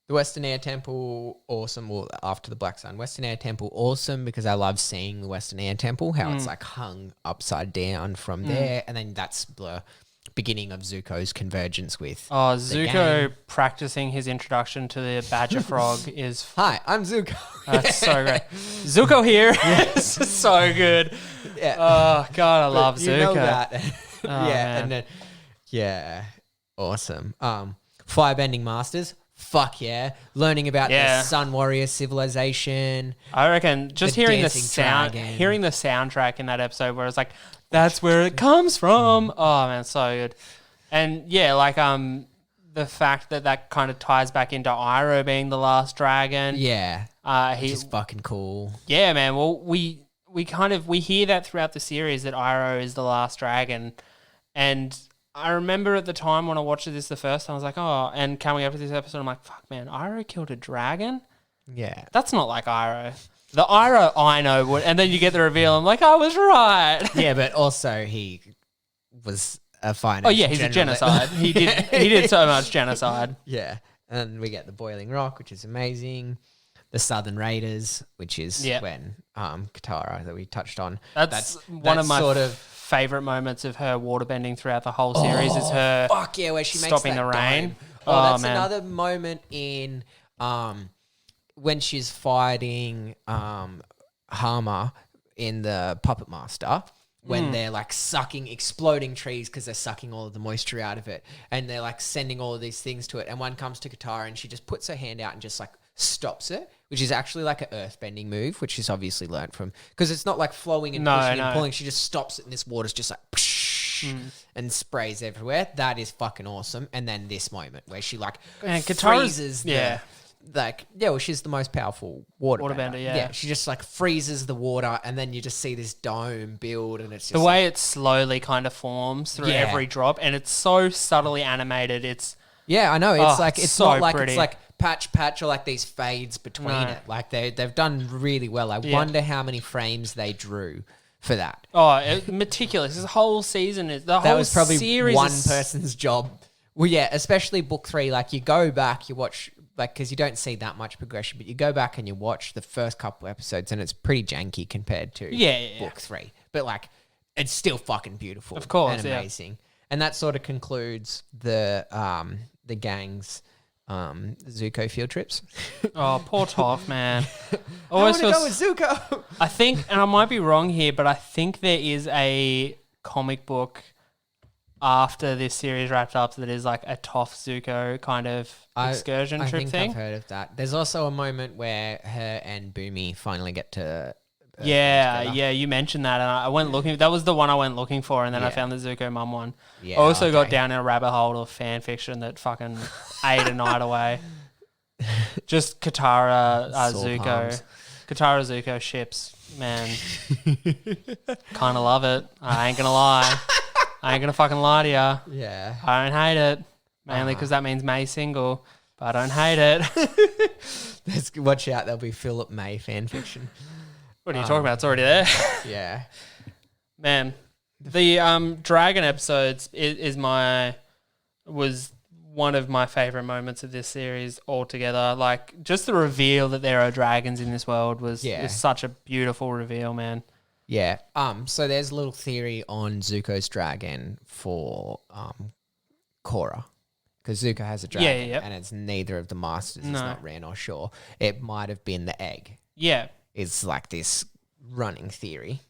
The Western Air Temple, awesome. Well, after the Black Sun, Western Air Temple, awesome because I love seeing the Western Air Temple, how it's like hung upside down from there. And then that's the beginning of Zuko's convergence with Zuko gang. practicing his introduction to the badger frog is... Hi, I'm Zuko. That's so great. Zuko here. It's so good. Yeah. Oh, God, I love Zuko. You know that. Man. And then, awesome. Firebending Masters. Fuck yeah. Learning about the Sun Warrior civilization. I reckon just The hearing the dancing sound, dragon. hearing the soundtrack in that episode where it's like, that's where it comes from. Oh man, so good. And yeah, like the fact that kind of ties back into Iroh being the last dragon. Yeah. He's Which is fucking cool. Yeah, man. Well, we hear that throughout the series that Iroh is the last dragon, and I remember at the time when I watched this the first time, I was like, oh, and coming up to this episode, I'm like, fuck, man, Iroh killed a dragon? Yeah. That's not like Iroh. The Iroh I know would, and then you get the reveal, I'm like, I was right. Yeah, but also he was a fine. Oh yeah, he's a genocide. He did so much genocide. Yeah. And we get the Boiling Rock, which is amazing. The Southern Raiders, which is when Katara that we touched on. That's one of my sort of favorite moments of her waterbending throughout the whole series is her fuck yeah, where she makes stopping that the rain. dome. That's man. another moment in when she's fighting Hama in the Puppet Master. When they're like exploding trees because they're sucking all of the moisture out of it, and they're like sending all of these things to it. And one comes to Katara, and she just puts her hand out and just like stops it, which is actually like an earthbending move, which she's obviously learnt from, because it's not like flowing and pushing and pulling. She just stops it, and this water's just like and sprays everywhere. That is fucking awesome. And then this moment where she like freezes well, she's the most powerful waterbender. Yeah, she just like freezes the water, and then you just see this dome build, and it's just the way it slowly kind of forms through every drop, and it's so subtly animated. It's I know. It's like it's so not like pretty. it's like patch or like these fades between it. Like they've done really well. I wonder how many frames they drew for that. Meticulous. This whole season is That whole was probably series one is, person's job. Well, yeah, especially book 3. Like you go back, you watch. Like, because you don't see that much progression, but you go back and you watch the first couple episodes, and it's pretty janky compared to book 3. But like, it's still fucking beautiful, of course, and amazing. And that sort of concludes the gang's Zuko field trips. Oh, poor Toph, man. I want to go with Zuko. I think, and I might be wrong here, but I think there is a comic book after this series wrapped up that is like a Toph Zuko kind of excursion trip thing. I've heard of that. There's also a moment where her and Boomy finally get to you mentioned that, and I went looking. That was the one I went looking for, and then I found the Zuko mum one. Yeah, I also got down in a rabbit hole of fan fiction that fucking ate a night away. Just Katara, Zuko. Palms. Katara Zuko ships, man. Kind of love it. I ain't gonna lie. I ain't gonna fucking lie to ya. Yeah. I don't hate it. Mainly because that means May's single, but I don't hate it. Watch out, there'll be Philip May fan fiction. What are you talking about? It's already there. Yeah. Man, the dragon episodes was one of my favorite moments of this series altogether. Like, just the reveal that there are dragons in this world was such a beautiful reveal, man. Yeah. So there's a little theory on Zuko's dragon for Korra. Because Zuko has a dragon and it's neither of the masters. It's not Ran or Shaw. It might have been the egg. Yeah. It's like this running theory.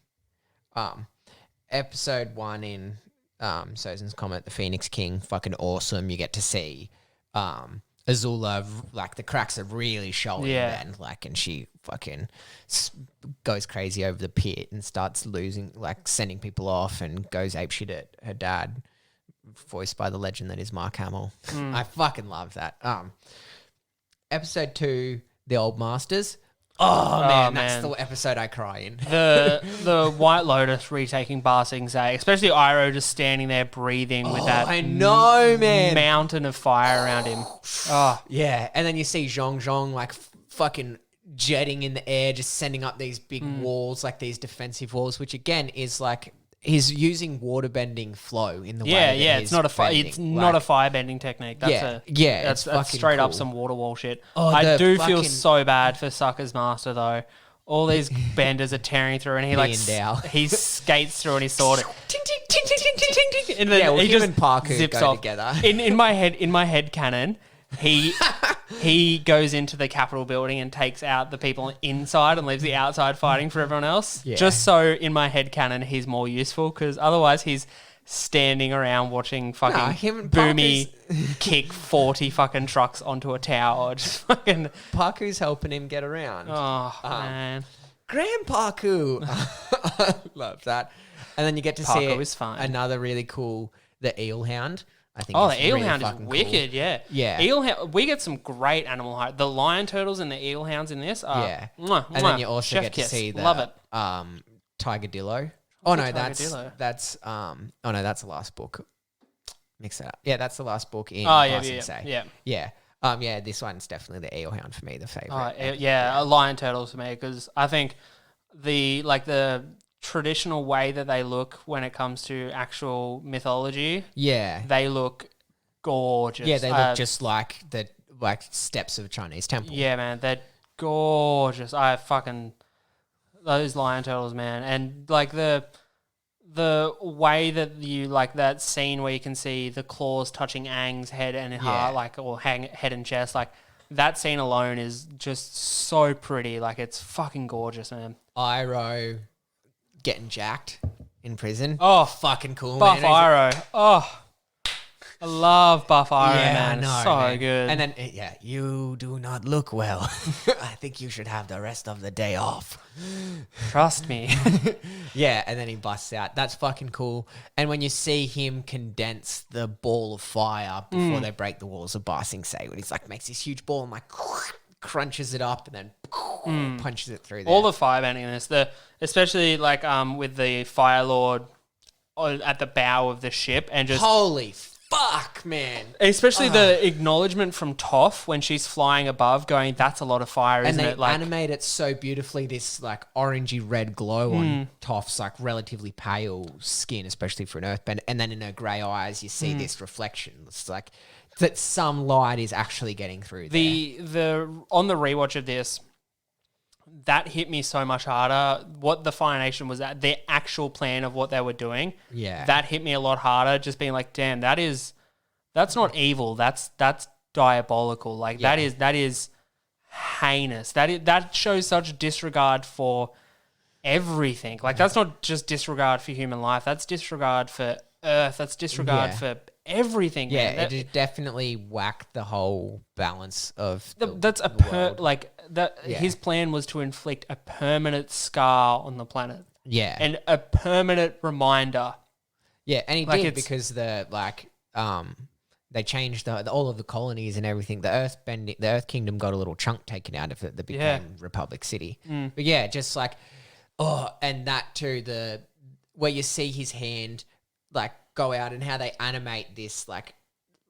Episode 1 in Sozin's Comet, the Phoenix King, fucking awesome. You get to see Azula, like the cracks are really showing then, like, and she fucking goes crazy over the pit and starts losing, like sending people off, and goes apeshit at her dad, voiced by the legend that is Mark Hamill. I fucking love that. Episode 2, the old masters. Oh, man, that's man. the episode I cry in. The White Lotus retaking Ba Sing Se, especially Iroh just standing there breathing with that I know, man. mountain of fire around him. Oh, Yeah, and then you see Zhong like fucking jetting in the air, just sending up these big walls, like these defensive walls, which again is like he's using waterbending flow in the way. yeah, that yeah. he's It's not a bending. it's not a firebending technique. That's it's that's fucking straight up cool. some water wall shit. Oh, I the do feel fucking- so bad for Sokka's master though. All these benders are tearing through, and he like Liandao. he skates through and he's sword. Ting ting ting ting ting ting ting ting. And then Yeah, well, he him just and Parker zips go off. together. In my head canon, he goes into the Capitol building and takes out the people inside and leaves the outside fighting for everyone else. Yeah. Just so in my head canon he's more useful, because otherwise he's standing around watching fucking him and Boomy kick 40 fucking trucks onto a tower. Just fucking Parku's helping him get around. man. Grand Parku. Love that. And then you get to see Parku is fine. another really cool, the eel hound. I think Oh, it's the eel really hound is fucking wicked, cool. yeah. Yeah. Eelhound, we get some great animal height. The lion turtles and the eel hounds in this are Yeah. mwah, And then mwah, you also chef get to kiss. see the Love it. Tigadillo. Oh no, Tigadillo? that's that's the last book. Mix that up. Yeah, that's the last book in Oh, yeah, Ba Sing yeah, Se. yeah. Yeah, this one's definitely the eel hound for me, the favorite. A lion turtles for me, because I think the traditional way that they look when it comes to actual mythology, Yeah. they look gorgeous. Yeah, they look just like the steps of a Chinese temple. Yeah, man, they're gorgeous. I fucking those lion turtles, man, and like the way that you like that scene where you can see the claws touching Aang's head and heart, head and chest, like that scene alone is just so pretty. Like it's fucking gorgeous, man. Iroh getting jacked in prison. Oh, fucking cool, Buff man. Iroh. Oh, I love Buff Iroh, man. I know, It's so man. good. And then, you do not look well. I think you should have the rest of the day off. Trust me. Yeah, and then he busts out. That's fucking cool. And when you see him condense the ball of fire before they break the walls of Ba Sing Se, when he's like makes this huge ball and like crunches it up and then punches it through there. All the firebending in this, especially like with the Fire Lord at the bow of the ship, and just Holy fuck, man. especially the acknowledgement from Toph when she's flying above, going, "That's a lot of fire, And isn't they it?" Like, animate it so beautifully, this like orangey red glow on Toph's like relatively pale skin, especially for an earthbender. And then in her grey eyes, you see this reflection. It's like that some light is actually getting through there. the on the rewatch of this, that hit me so much harder. What the Fire Nation was at, their actual plan of what they were doing. Yeah. That hit me a lot harder, just being like, damn, that's not evil. That's diabolical. Like that is heinous. That shows such disregard for everything. Like that's not just disregard for human life. That's disregard for Earth. That's disregard Yeah. for everything. Yeah, man. it definitely whacked the whole balance of That's a the world. Yeah. His plan was to inflict a permanent scar on the planet Yeah. and a permanent reminder. Yeah, and he Like, did it's- because they changed all of the colonies and everything. The Earth Kingdom got a little chunk taken out of it that became Republic City. But yeah, just like and that too, where you see his hand like go out and how they animate this like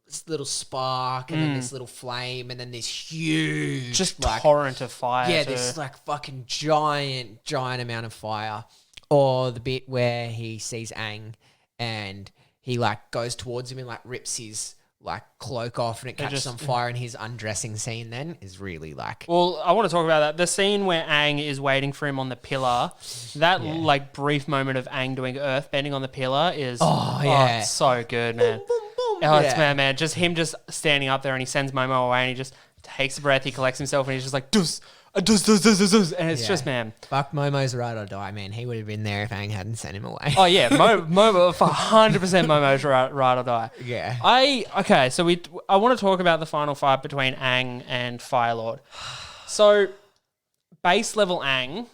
this little spark and then this little flame and then this huge Just like torrent of fire. yeah, too. this like fucking giant amount of fire. Or the bit where he sees Aang and he like goes towards him and like rips his like cloak off and it catches on fire, and his undressing scene then is really like Well, I want to talk about that. The scene where Aang is waiting for him on the pillar, that like brief moment of Aang doing earthbending on the pillar is yeah. it's so good, man. boom, boom. Oh, it's Yeah. man. Just him just standing up there and he sends Momo away and he just takes a breath, he collects himself and he's just like, dus, and it's Yeah. just, man. Fuck, Momo's ride or die, man. He would have been there if Aang hadn't sent him away. Oh yeah, Momo, for 100% Momo's ride or die. Yeah. So I want to talk about the final fight between Aang and Fire Lord. So base level Aang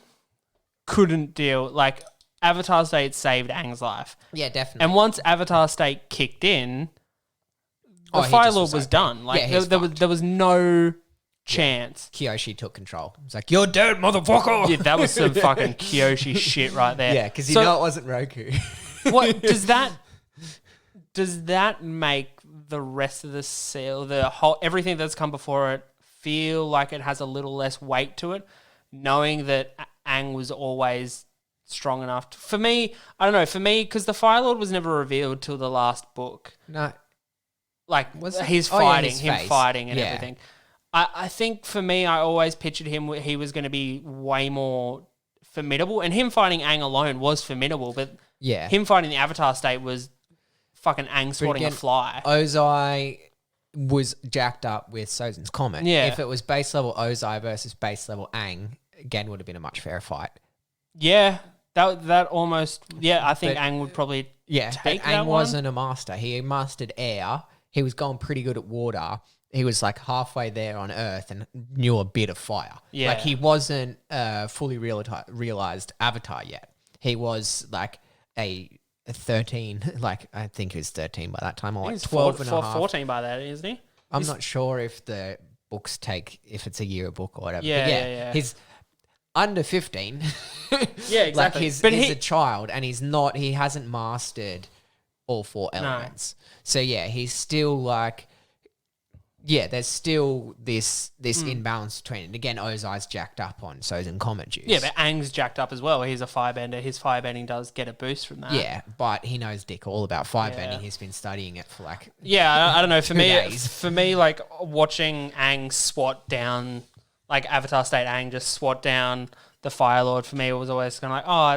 couldn't deal, like Avatar State saved Aang's life. Yeah, definitely. And once Avatar State kicked in, the he Fire just Lord was was okay. done. Like Yeah, he's there was no chance. Kyoshi took control. It's like, you're dead, motherfucker. Yeah, that was some fucking Kyoshi shit right there. Yeah, because you know it wasn't Roku. What does that make the rest of the seal, the whole everything that's come before it, feel like it has a little less weight to it, knowing that Aang was always strong enough for me? I don't know. For me, because the Fire Lord was never revealed till the last book. No, like he's fighting, fighting and everything. I think for me, I always pictured he was going to be way more formidable, and him fighting Aang alone was formidable, but him fighting the Avatar state was fucking Aang swatting a fly. Ozai was jacked up with Sozin's Comet. Yeah. If it was base level Ozai versus base level Aang, again, would have been a much fairer fight. Yeah, that almost, I think Aang would probably take that Aang wasn't a master. He mastered air. He was going pretty good at water. He was like halfway there on Earth and knew a bit of fire. Yeah. Like he wasn't fully realized Avatar yet. He was like a 13, like I think he was 13 by that time, or like he's 12 and a half. 14 by that, isn't he? I'm not sure if the books take, if it's a year book or whatever. Yeah, but yeah. He's under 15. Yeah, exactly. Like he's a child and he hasn't mastered all four No. elements. So yeah, he's still like, there's still this imbalance between it. Again, Ozai's jacked up on Sozin Comet juice. Yeah, but Aang's jacked up as well. He's a firebender. His firebending does get a boost from that. Yeah, but he knows dick all about firebending. Yeah. He's been studying it for like I don't know. For 2 me, days. like watching Aang swat down, like Avatar State Aang just swat down the Fire Lord. For me, it was always kind of like,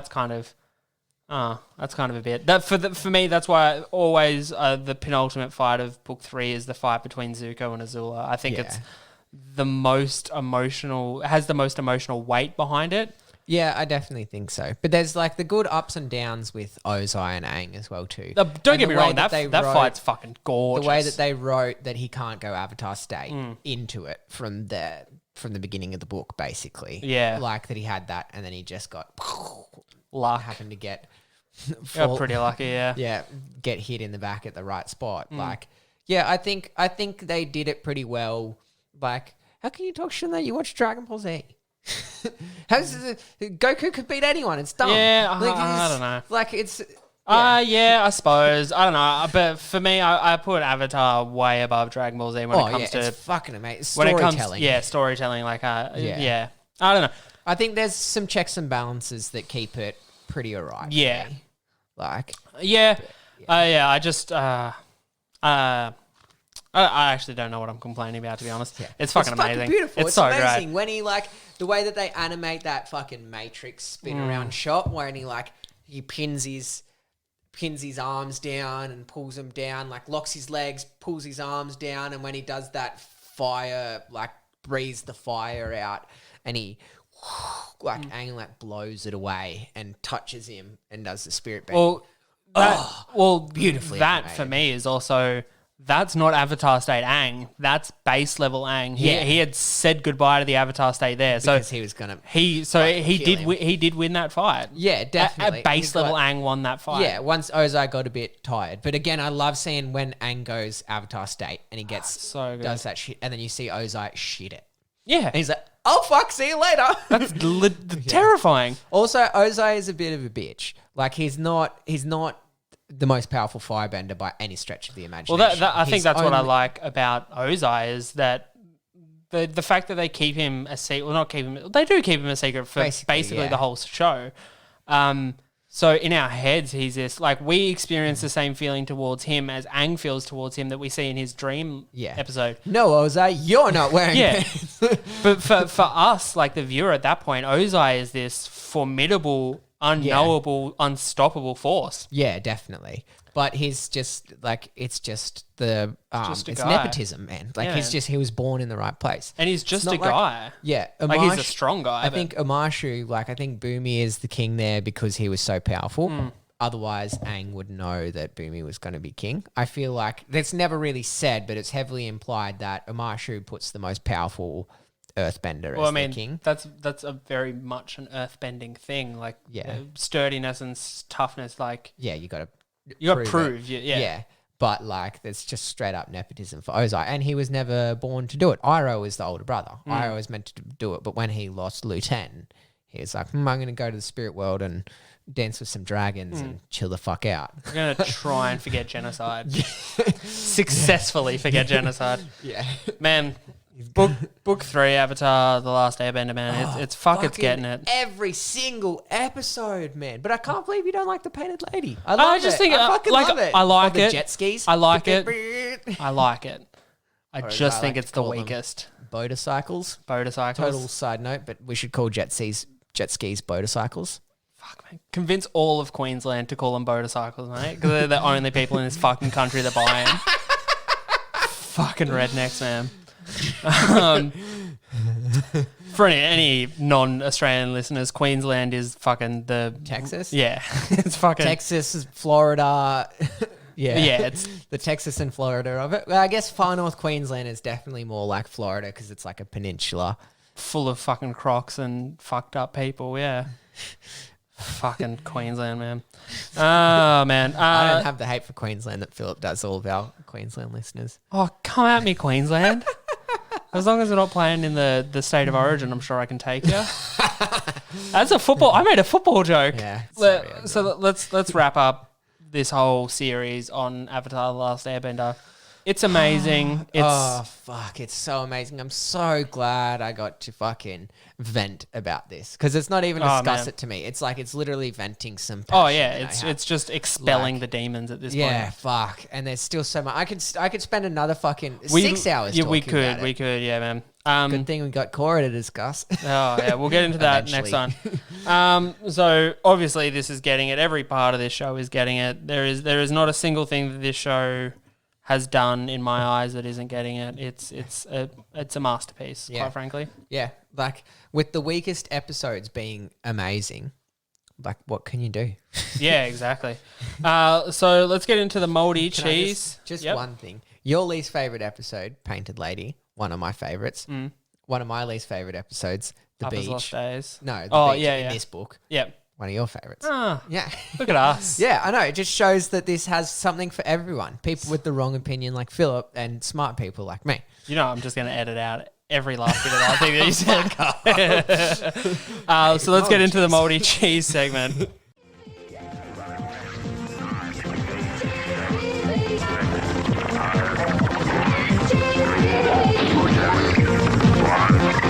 that's kind of a bit. For me, that's why always the penultimate fight of Book 3 is the fight between Zuko and Azula. I think it's the most emotional. It has the most emotional weight behind it. Yeah, I definitely think so. But there's like the good ups and downs with Ozai and Aang as well too. Don't get me wrong, that fight's fucking gorgeous. The way that they wrote that he can't go Avatar State into it from the beginning of the book, basically. Yeah. Like that he had that and then he just got luck. happened to get Got pretty lucky, yeah. Yeah, get hit in the back at the right spot. Like, I think they did it pretty well. Like, how can you talk shit on that? You watch Dragon Ball Z. Goku could beat anyone. It's dumb. Yeah, like, I don't know. Like it's. I suppose. I don't know. But for me, I put Avatar way above Dragon Ball Z when it comes to... it's fucking amazing. Storytelling. Storytelling. Like, I don't know. I think there's some checks and balances that keep it pretty alright. Yeah. Like... I just... I actually don't know what I'm complaining about, to be honest. Yeah. It's fucking amazing. Fucking beautiful. It's so amazing. great. When he the way that they animate that fucking Matrix spin around shot, where he pins his arms down and pulls them down, like locks his legs, pulls his arms down, and when he does that fire, like breathes the fire out, and he Aang blows it away and touches him and does the spirit bend. Beautifully. That animated. For me is also. That's not Avatar State Aang. That's base level Aang. He had said goodbye to the Avatar State there, because he was gonna. He did win that fight. Yeah, definitely. At base level, Aang won that fight. Yeah, once Ozai got a bit tired, but again, I love seeing when Aang goes Avatar State and he gets does that shit, and then you see Ozai shit it. Yeah, and he's like, "Oh fuck, see you later." That's terrifying. Also, Ozai is a bit of a bitch. Like he's not the most powerful firebender by any stretch of the imagination. Well, I think that's what I like about Ozai is that the fact that they keep him a secret. Well, not keep him. They do keep him a secret for basically the whole show. So in our heads, he's this like we experience the same feeling towards him as Aang feels towards him that we see in his dream episode. No, Ozai, you're not wearing pants. But for us, like the viewer at that point, Ozai is this formidable, unknowable, unstoppable force. Yeah, definitely. But he's just like it's just the it's nepotism, man. Like he was born in the right place, and he's just a guy. Yeah, like he's a strong guy. I think Amashu, I think Boomy is the king there because he was so powerful. Otherwise, Aang would know that Boomy was going to be king. I feel like that's never really said, but it's heavily implied that Amashu puts the most powerful Earthbender as the king. That's a very much an earthbending thing, like sturdiness and toughness. Like you got to prove. Yeah. But like, there's just straight up nepotism for Ozai, and he was never born to do it. Iroh is the older brother. Iroh was meant to do it, but when he lost Lu-Ten, he was like, I'm going to go to the spirit world and dance with some dragons and chill the fuck out. We're going to try and forget genocide. Successfully forget genocide. Yeah. Man, book 3, Avatar, The Last Airbender, man. It's getting it. Every single episode, man. But I can't believe you don't like the painted lady. I love it. I fucking love it. I like it. The jet skis. I like it. I like it. I just think like it's the weakest. Motorcycles. Motorcycles. Total side note, but we should call jet skis motorcycles. Fuck, man. Convince all of Queensland to call them motorcycles, mate. Because they're the only people in this fucking country that buy them. Fucking rednecks, man. For any non-Australian listeners, Queensland is fucking the... Texas? Yeah. It's fucking... Texas, Florida... Yeah, it's the Texas and Florida of it. Well, I guess far north Queensland is definitely more like Florida because it's like a peninsula. Full of fucking crocs and fucked up people, yeah. Fucking Queensland, man. Oh, man. I don't have the hate for Queensland that Philip does, all of our Queensland listeners. Oh, come at me, Queensland. As long as we're not playing in the state of origin, I'm sure I can take you. That's a football... I made a football joke. Yeah. So let's wrap up this whole series on Avatar: The Last Airbender. It's amazing. It's so amazing. I'm so glad I got to fucking vent about this because it's not even discuss it to me. It's like it's literally venting some passion. Oh yeah, it's just expelling the demons at this point. Yeah, fuck. And there's still so much. I could spend another fucking 6 hours. Yeah, talking about we could. Yeah, man. Good thing we got Cora to discuss. Oh yeah, we'll get into that next time. So obviously this is getting it. Every part of this show is getting it. There is not a single thing that this show has done in my eyes that isn't getting it. It's a masterpiece, quite frankly. Yeah, like with the weakest episodes being amazing, like what can you do? Yeah, exactly. So let's get into the moldy cheese. Just one thing. Your least favorite episode, Painted Lady, one of my favorites. One of my least favorite episodes, The Papa's Beach. Lost Days. No, The Beach in this book. Yep. One of your favorites. Yeah. Look at us. Yeah, I know. It just shows that this has something for everyone. People with the wrong opinion like Philip and smart people like me. You know, I'm just going to edit out every last bit of that thing that you said. So let's get into the moldy cheese segment.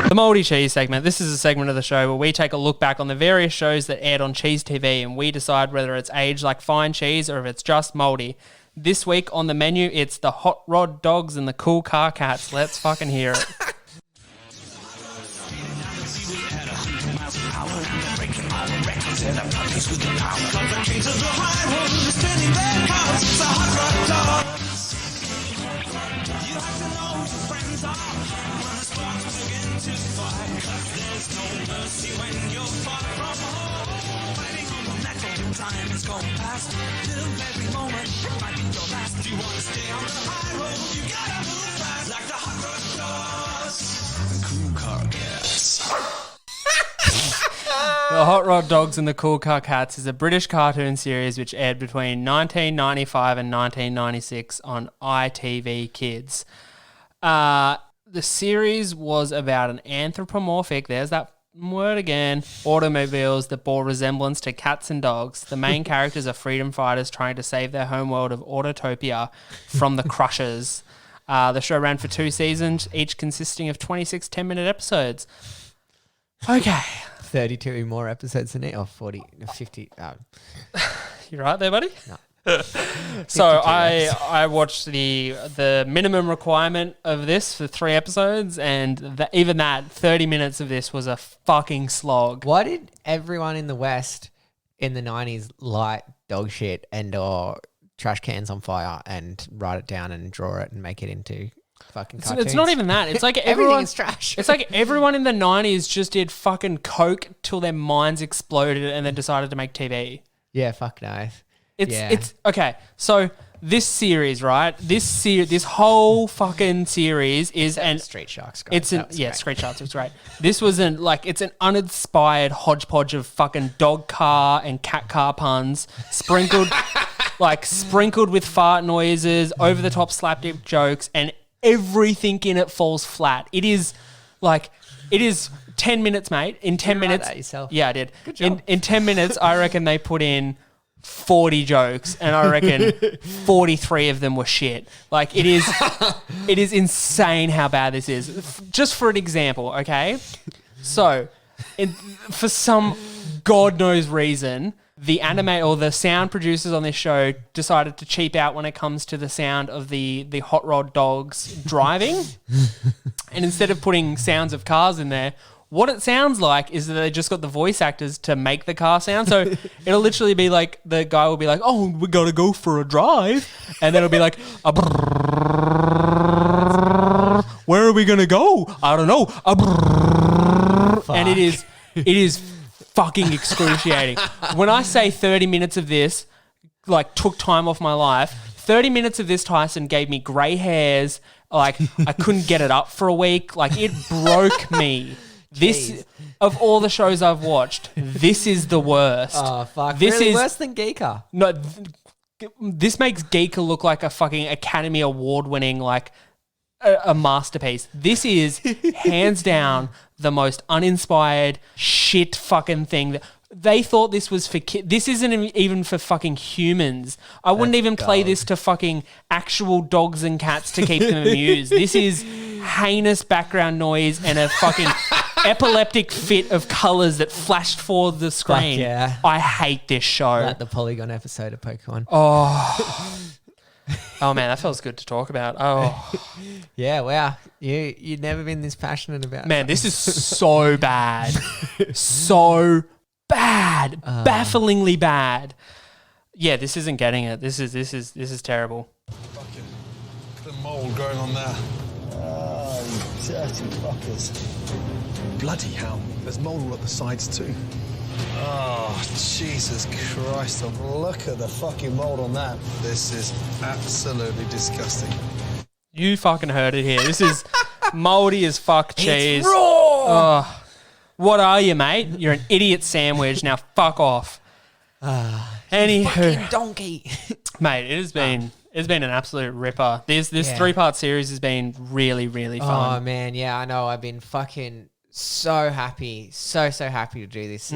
The Moldy Cheese segment. This is a segment of the show where we take a look back on the various shows that aired on Cheese TV and we decide whether it's aged like fine cheese or if it's just moldy. This week on the menu, it's the Hot Rod Dogs and the Cool Car Cats. Let's fucking hear it. The Hot Rod Dogs and the Cool Car Cats is a British cartoon series which aired between 1995 and 1996 on ITV Kids. The series was about an anthropomorphic, there's that word again, automobiles that bore resemblance to cats and dogs. The main characters are freedom fighters trying to save their homeworld of Autotopia from the Crushers. The show ran for 2 seasons, each consisting of 26 10-minute episodes. Okay. 32 more episodes than it, or 40, 50. You right there, buddy? No. So I watched the minimum requirement of this for 3 episodes, and even that 30 minutes of this was a fucking slog. Why did everyone in the West in the 90s light dog shit and or trash cans on fire and write it down and draw it and make it into fucking cartoons? It's not even that. It's like everything everyone is trash. It's like everyone in the 90s just did fucking coke till their minds exploded and then decided to make TV. Yeah, fuck no. It's okay. So this series, right? This whole fucking series is Street Sharks. Great. Street Sharks was great. This was it's an uninspired hodgepodge of fucking dog car and cat car puns sprinkled like sprinkled with fart noises, over the top slapdick jokes, and everything in it falls flat. It is 10 minutes, mate. In 10 minutes. That yourself. Yeah, I did. Good job. In 10 minutes, I reckon they put in 40 jokes, and I reckon 43 of them were shit. Like, it is insane how bad this is. Just for an example, okay? So, for some God knows reason, the sound producers on this show decided to cheap out when it comes to the sound of the hot rod dogs driving. And instead of putting sounds of cars in there, what it sounds like is that they just got the voice actors to make the car sound. So it'll literally be like, the guy will be like, oh, we got to go for a drive. And then it'll be like, a brrrr, where are we going to go? I don't know. A brrrr. And it is fucking excruciating. When I say 30 minutes of this, like, took time off my life, 30 minutes of this, Tyson, gave me grey hairs. Like, I couldn't get it up for a week. Like, it broke me. This, of all the shows I've watched, this is the worst. Oh, fuck. This really is worse than Geeker. No, this makes Geeker look like a fucking Academy Award winning, like, a masterpiece. This is hands down the most uninspired shit fucking thing. They thought this was for kids. This isn't even for fucking humans. I wouldn't even play this to fucking actual dogs and cats to keep them amused. This is heinous background noise and a fucking epileptic fit of colours that flashed for the screen. Fuck yeah. I hate this show. Like the Polygon episode of Pokemon. Oh man, that feels good to talk about. Oh Yeah, wow. You've never been this passionate about man, this is so bad. So bad. Bafflingly bad. Yeah, this isn't getting it. This is terrible. Fucking the mould going on there. Oh, you dirty fuckers. Bloody hell. There's mould all at the sides too. Oh, Jesus Christ. Look at the fucking mould on that. This is absolutely disgusting. You fucking heard it here. This is mouldy as fuck cheese. It's raw. Oh, what are you, mate? You're an idiot sandwich. Now fuck off. Anywho, Fucking donkey. mate, it's been an absolute ripper. This 3-part series has been really, really fun. Oh, man. Yeah, I know. I've been fucking so happy. So happy to do this.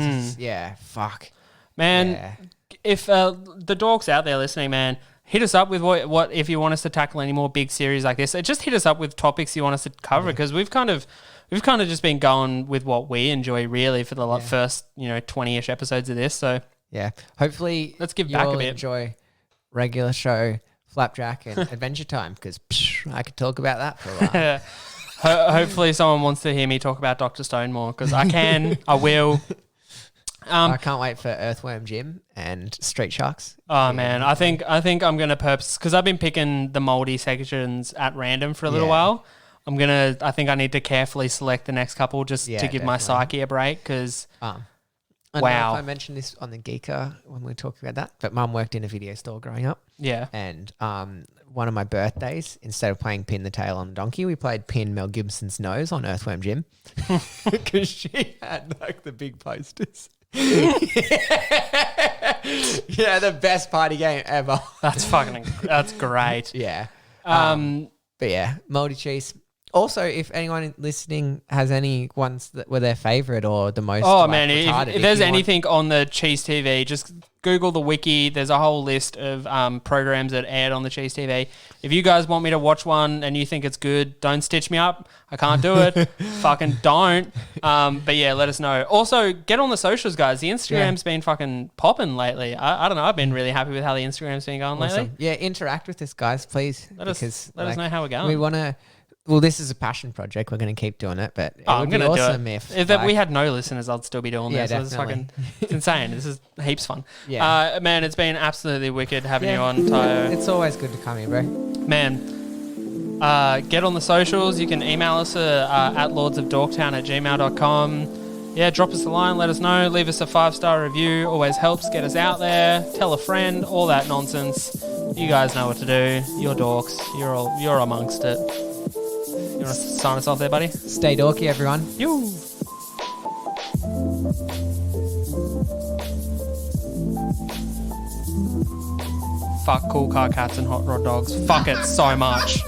Fuck. Man, Yeah. if the dorks out there listening, man, hit us up with what if you want us to tackle any more big series like this. Just hit us up with topics you want us to cover, because we've kind of just been going with what we enjoy really for the first 20-ish episodes of this. So Yeah. Hopefully, let's give back a bit. Enjoy regular show, Flapjack, and Adventure Time, because I could talk about that for a while. Hopefully someone wants to hear me talk about Dr. Stone more, because I can, I will. I can't wait for Earthworm Jim and Street Sharks. Oh man, I think I'm gonna purpose, because I've been picking the moldy sections at random for a little while. I think I need to carefully select the next couple just to give my psyche a break, because I don't know if I mentioned this on the Geeker when we were talking about that, but Mum worked in a video store growing up. Yeah. And one of my birthdays, instead of playing Pin the Tail on the Donkey, we played Pin Mel Gibson's Nose on Earthworm Jim. Because she had like the big posters. Yeah, the best party game ever. That's great. Yeah. But yeah, moldy cheese. Also, if anyone listening has any ones that were their favourite or the most man, if there's anything on the Cheese TV, just Google the wiki. There's a whole list of programs that aired on the Cheese TV. If you guys want me to watch one and you think it's good, don't stitch me up. I can't do it. Fucking don't. But yeah, let us know. Also, get on the socials, guys. The Instagram's been fucking popping lately. I don't know. I've been really happy with how the Instagram's been going lately. Yeah, interact with us, guys, please. Let us know how we're going. We want to... Well, this is a passion project. We're going to keep doing it, but it would be gonna awesome do it. if we had no listeners, I'd still be doing this. So it's insane. This is heaps fun. Yeah. Man, it's been absolutely wicked having you on, Tayo. It's always good to come here, bro. Man, get on the socials. You can email us at lordsofdorktown@gmail.com. Yeah, drop us a line, let us know, leave us a 5-star review. Always helps get us out there. Tell a friend, all that nonsense. You guys know what to do. You're dorks. You're amongst it. You want to sign us off there, buddy? Stay dorky, everyone. You. fuck cool car cats and hot rod dogs. Fuck it so much.